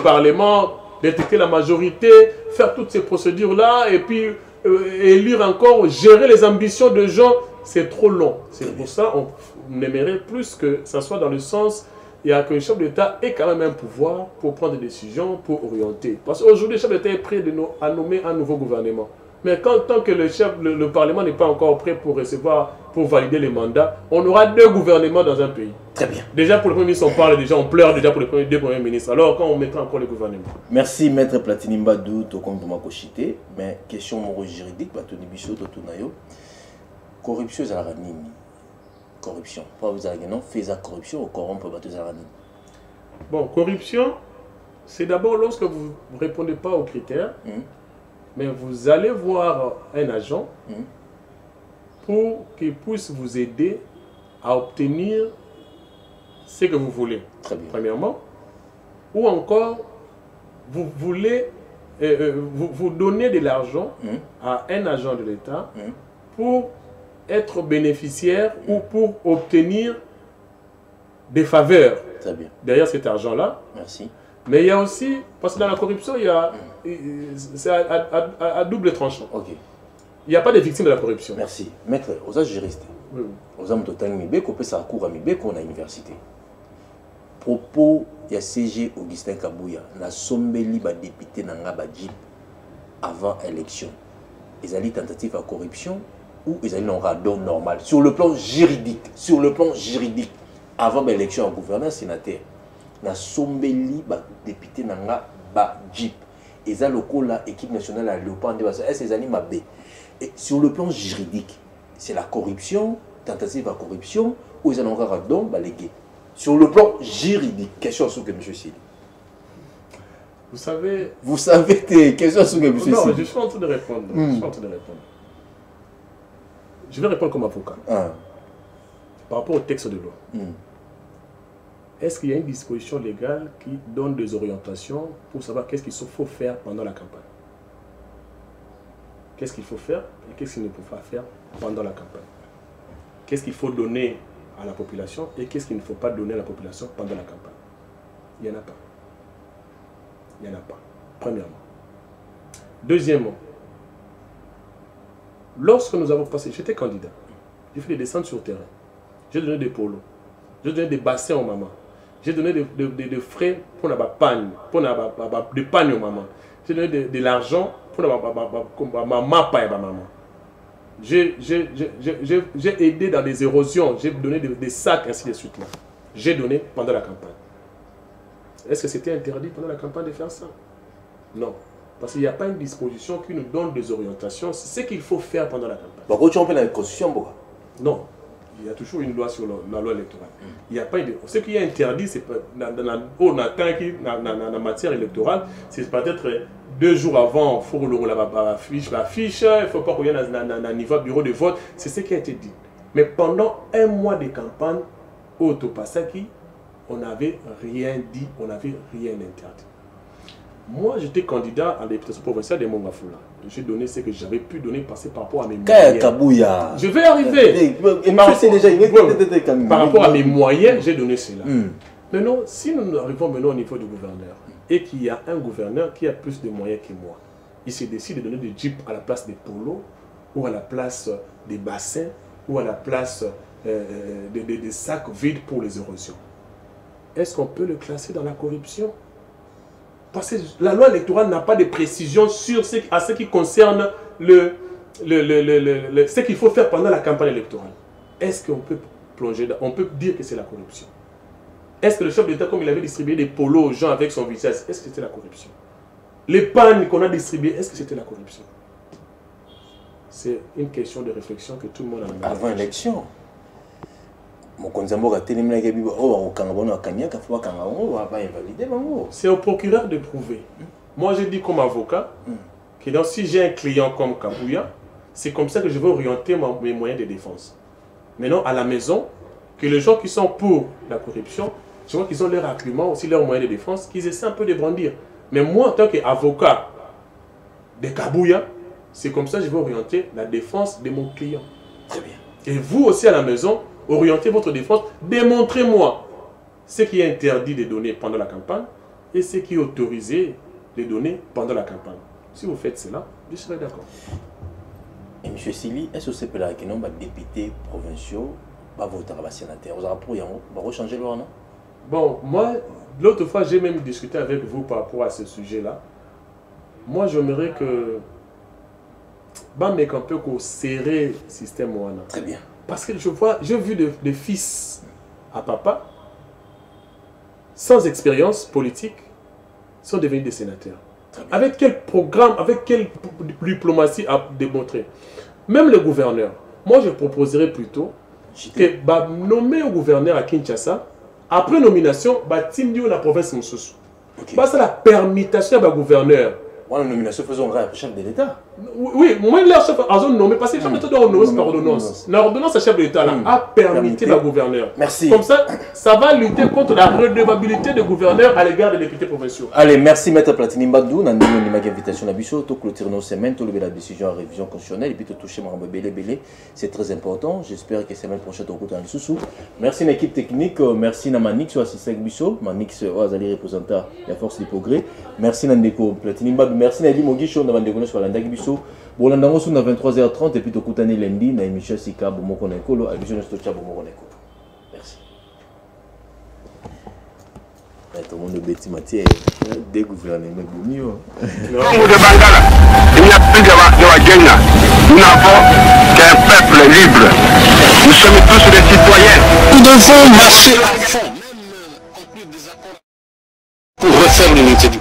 Parlement, détecter la majorité, faire toutes ces procédures-là, et puis élire encore, gérer les ambitions de gens. C'est trop long. C'est pour ça qu'on aimerait plus que ça soit dans le sens... Il y a que le chef d'État ait quand même un pouvoir pour prendre des décisions, pour orienter. Parce qu'aujourd'hui, le chef d'État est prêt à nommer un nouveau gouvernement. Mais tant que le Parlement n'est pas encore prêt pour recevoir, pour valider les mandats, on aura 2 gouvernements dans un pays. Très bien. Déjà pour le Premier ministre, on parle déjà, on pleure déjà pour les 2 premiers ministres. Alors quand on mettra encore les gouvernements. Merci Maître Platini Mbadou, Tokon Tomakoshite. Mais question juridique, Platini Bisso, Totunayo. Corruption, c'est la ranini. Corruption. Pas vous avez non, fais la corruption ou corrompre votre zarani. Bon, corruption, c'est d'abord lorsque vous ne répondez pas aux critères, mais vous allez voir un agent pour qu'il puisse vous aider à obtenir ce que vous voulez. Très bien. Premièrement. Ou encore, vous voulez vous donner de l'argent à un agent de l'État pour être bénéficiaire ou pour obtenir des faveurs. Très bien. Derrière cet argent-là. Merci. Mais il y a aussi, parce que dans la corruption, c'est à double tranchant. Ok. Il n'y a pas de victimes de la corruption. Merci. Maître, aux juristes, aux hommes total Mibeko, peut ça cours à Mibeko, on a université. Propos, il y a CG Augustin Kabouya, la sombeli ba député nanga ba Jeep avant élection. Ils allaient tentative à corruption ou ils allaient en radon normal. Sur le plan juridique, avant l'élection en gouverneur sénateur, la sombeli ba député nanga ba Jeep. Ils allaient au la équipe nationale à Léopard, est-ce qu'ils allaient mabé? Et sur le plan juridique, c'est la corruption, tentative à corruption, ou ils allaient en radon balégué. Sur le plan juridique, question sur que M. Sili. Vous savez, question sur que M. Sili. Non, je suis en train de répondre. Je vais répondre comme avocat. Par rapport au texte de loi. Est-ce qu'il y a une disposition légale qui donne des orientations pour savoir qu'est-ce qu'il faut faire pendant la campagne? Qu'est-ce qu'il faut faire et qu'est-ce qu'il ne faut pas faire pendant la campagne? Qu'est-ce qu'il faut donner à la population et qu'est-ce qu'il ne faut pas donner à la population pendant la campagne? Il n'y en a pas. Il n'y en a pas, premièrement. Deuxièmement, lorsque nous avons passé, j'étais candidat, j'ai fait des descentes sur terrain, j'ai donné des polos, j'ai donné des bassins aux mamans, j'ai donné des frais pour la panne, pour des pannes aux mamans, j'ai donné de l'argent pour la maman et la maman. J'ai aidé dans des érosions, j'ai donné des sacs, ainsi de suite. J'ai donné pendant la campagne. Est-ce que c'était interdit pendant la campagne de faire ça? Non. Parce qu'il n'y a pas une disposition qui nous donne des orientations. C'est ce qu'il faut faire pendant la campagne. Pourquoi tu en fais la constitution? Non. Il y a toujours une loi sur la loi électorale. Il n'y a pas ce qui est interdit, c'est dans la matière électorale, c'est peut-être 2 jours avant, il faut la fiche, il ne faut pas qu'on y ait un niveau bureau de vote. C'est ce qui a été dit. Mais pendant 1 mois de campagne, au Topasaki, on n'avait rien dit, on n'avait rien interdit. Moi, j'étais candidat à la députation provinciale de Mongafula. J'ai donné ce que j'avais pu donner passer par rapport à mes moyens. Je vais arriver. Par rapport à mes moyens, j'ai donné cela. Maintenant, si nous arrivons maintenant au niveau du gouverneur, et qu'il y a un gouverneur qui a plus de moyens que moi, il se décide de donner des jeeps à la place des polos, ou à la place des bassins, ou à la place des sacs vides pour les érosions. Est-ce qu'on peut le classer dans la corruption? Parce que la loi électorale n'a pas de précision sur ce qui concerne ce qu'il faut faire pendant la campagne électorale. Est-ce qu'on peut plonger, on peut dire que c'est la corruption? Est-ce que le chef d'État, comme il avait distribué des polos aux gens avec son visage, est-ce que c'était la corruption? Les pannes qu'on a distribuées, est-ce que c'était la corruption? C'est une question de réflexion que tout le monde a. Avant l'élection, c'est au procureur de prouver. Moi, je dis comme avocat que donc, si j'ai un client comme Kabouya, c'est comme ça que je vais orienter mes moyens de défense. Maintenant, à la maison, que les gens qui sont pour la corruption, je vois qu'ils ont leurs arguments, aussi leurs moyens de défense, qu'ils essaient un peu de brandir. Mais moi, en tant qu'avocat de Kabouya, c'est comme ça que je vais orienter la défense de mon client. Très bien. Et vous aussi à la maison, orientez votre défense, démontrez-moi ce qui est interdit de donner pendant la campagne et ce qui est autorisé de donner pendant la campagne. Si vous faites cela, je serai d'accord. Et M. Sili, est-ce que c'est pour la députés provinciaux voter à la sénateur? Vous allez changer le non? Bon, moi, l'autre fois, j'ai même discuté avec vous par rapport à ce sujet-là. Moi, j'aimerais que mais qu'on peut serrer le système. Très bien. Parce que j'ai vu des fils à papa, sans expérience politique, sont devenus des sénateurs. Avec quel programme, avec quelle diplomatie à démontrer? Même le gouverneur. Moi, je proposerais plutôt que nommer un gouverneur à Kinshasa, après nomination, Tindio la province Moussous. C'est la permutation du gouverneur. La nomination faisons un chef de l'État. Oui, moi, le chef a nommé, parce que le chef de l'État doit nommer par ordonnance. L'ordonnance, le chef de l'État a permis le gouverneur. Merci. Comme ça va lutter contre la redevabilité des gouverneurs à l'égard des députés provinciaux. Allez, merci Maître Platini Mbadou. Nous avons une invitation à Bissot. Nous clôturons nos semaines, nous avons la décision en révision constitutionnelle et puis nous toucher Marambe Belé. C'est très important. J'espère que la semaine prochaine, nous allons sous. Merci à l'équipe technique. Merci à Manix, assistant avec Bissot. Manix, Azali représentant la force du progrès. Merci à Ndeko Platini Mbadou. Merci à Elie Moguicho. Nous avons déconné sur la Ndaki Bissot. Bon, nous avons 23h30 et puis nous allons lundi dans l'émission Sika Bomoko Nekolo. À l'émission Stocha Bomoko Nekolo. Merci. Tout le monde est bêti, Mathieu. Des gouvernements mieux. Congo de Bangala, il n'y a plus de Wagena. Nous n'avons qu'un peuple libre. Nous sommes tous des citoyens. Nous devons marcher à fond, même en plus des accords, pour refaire l'unité du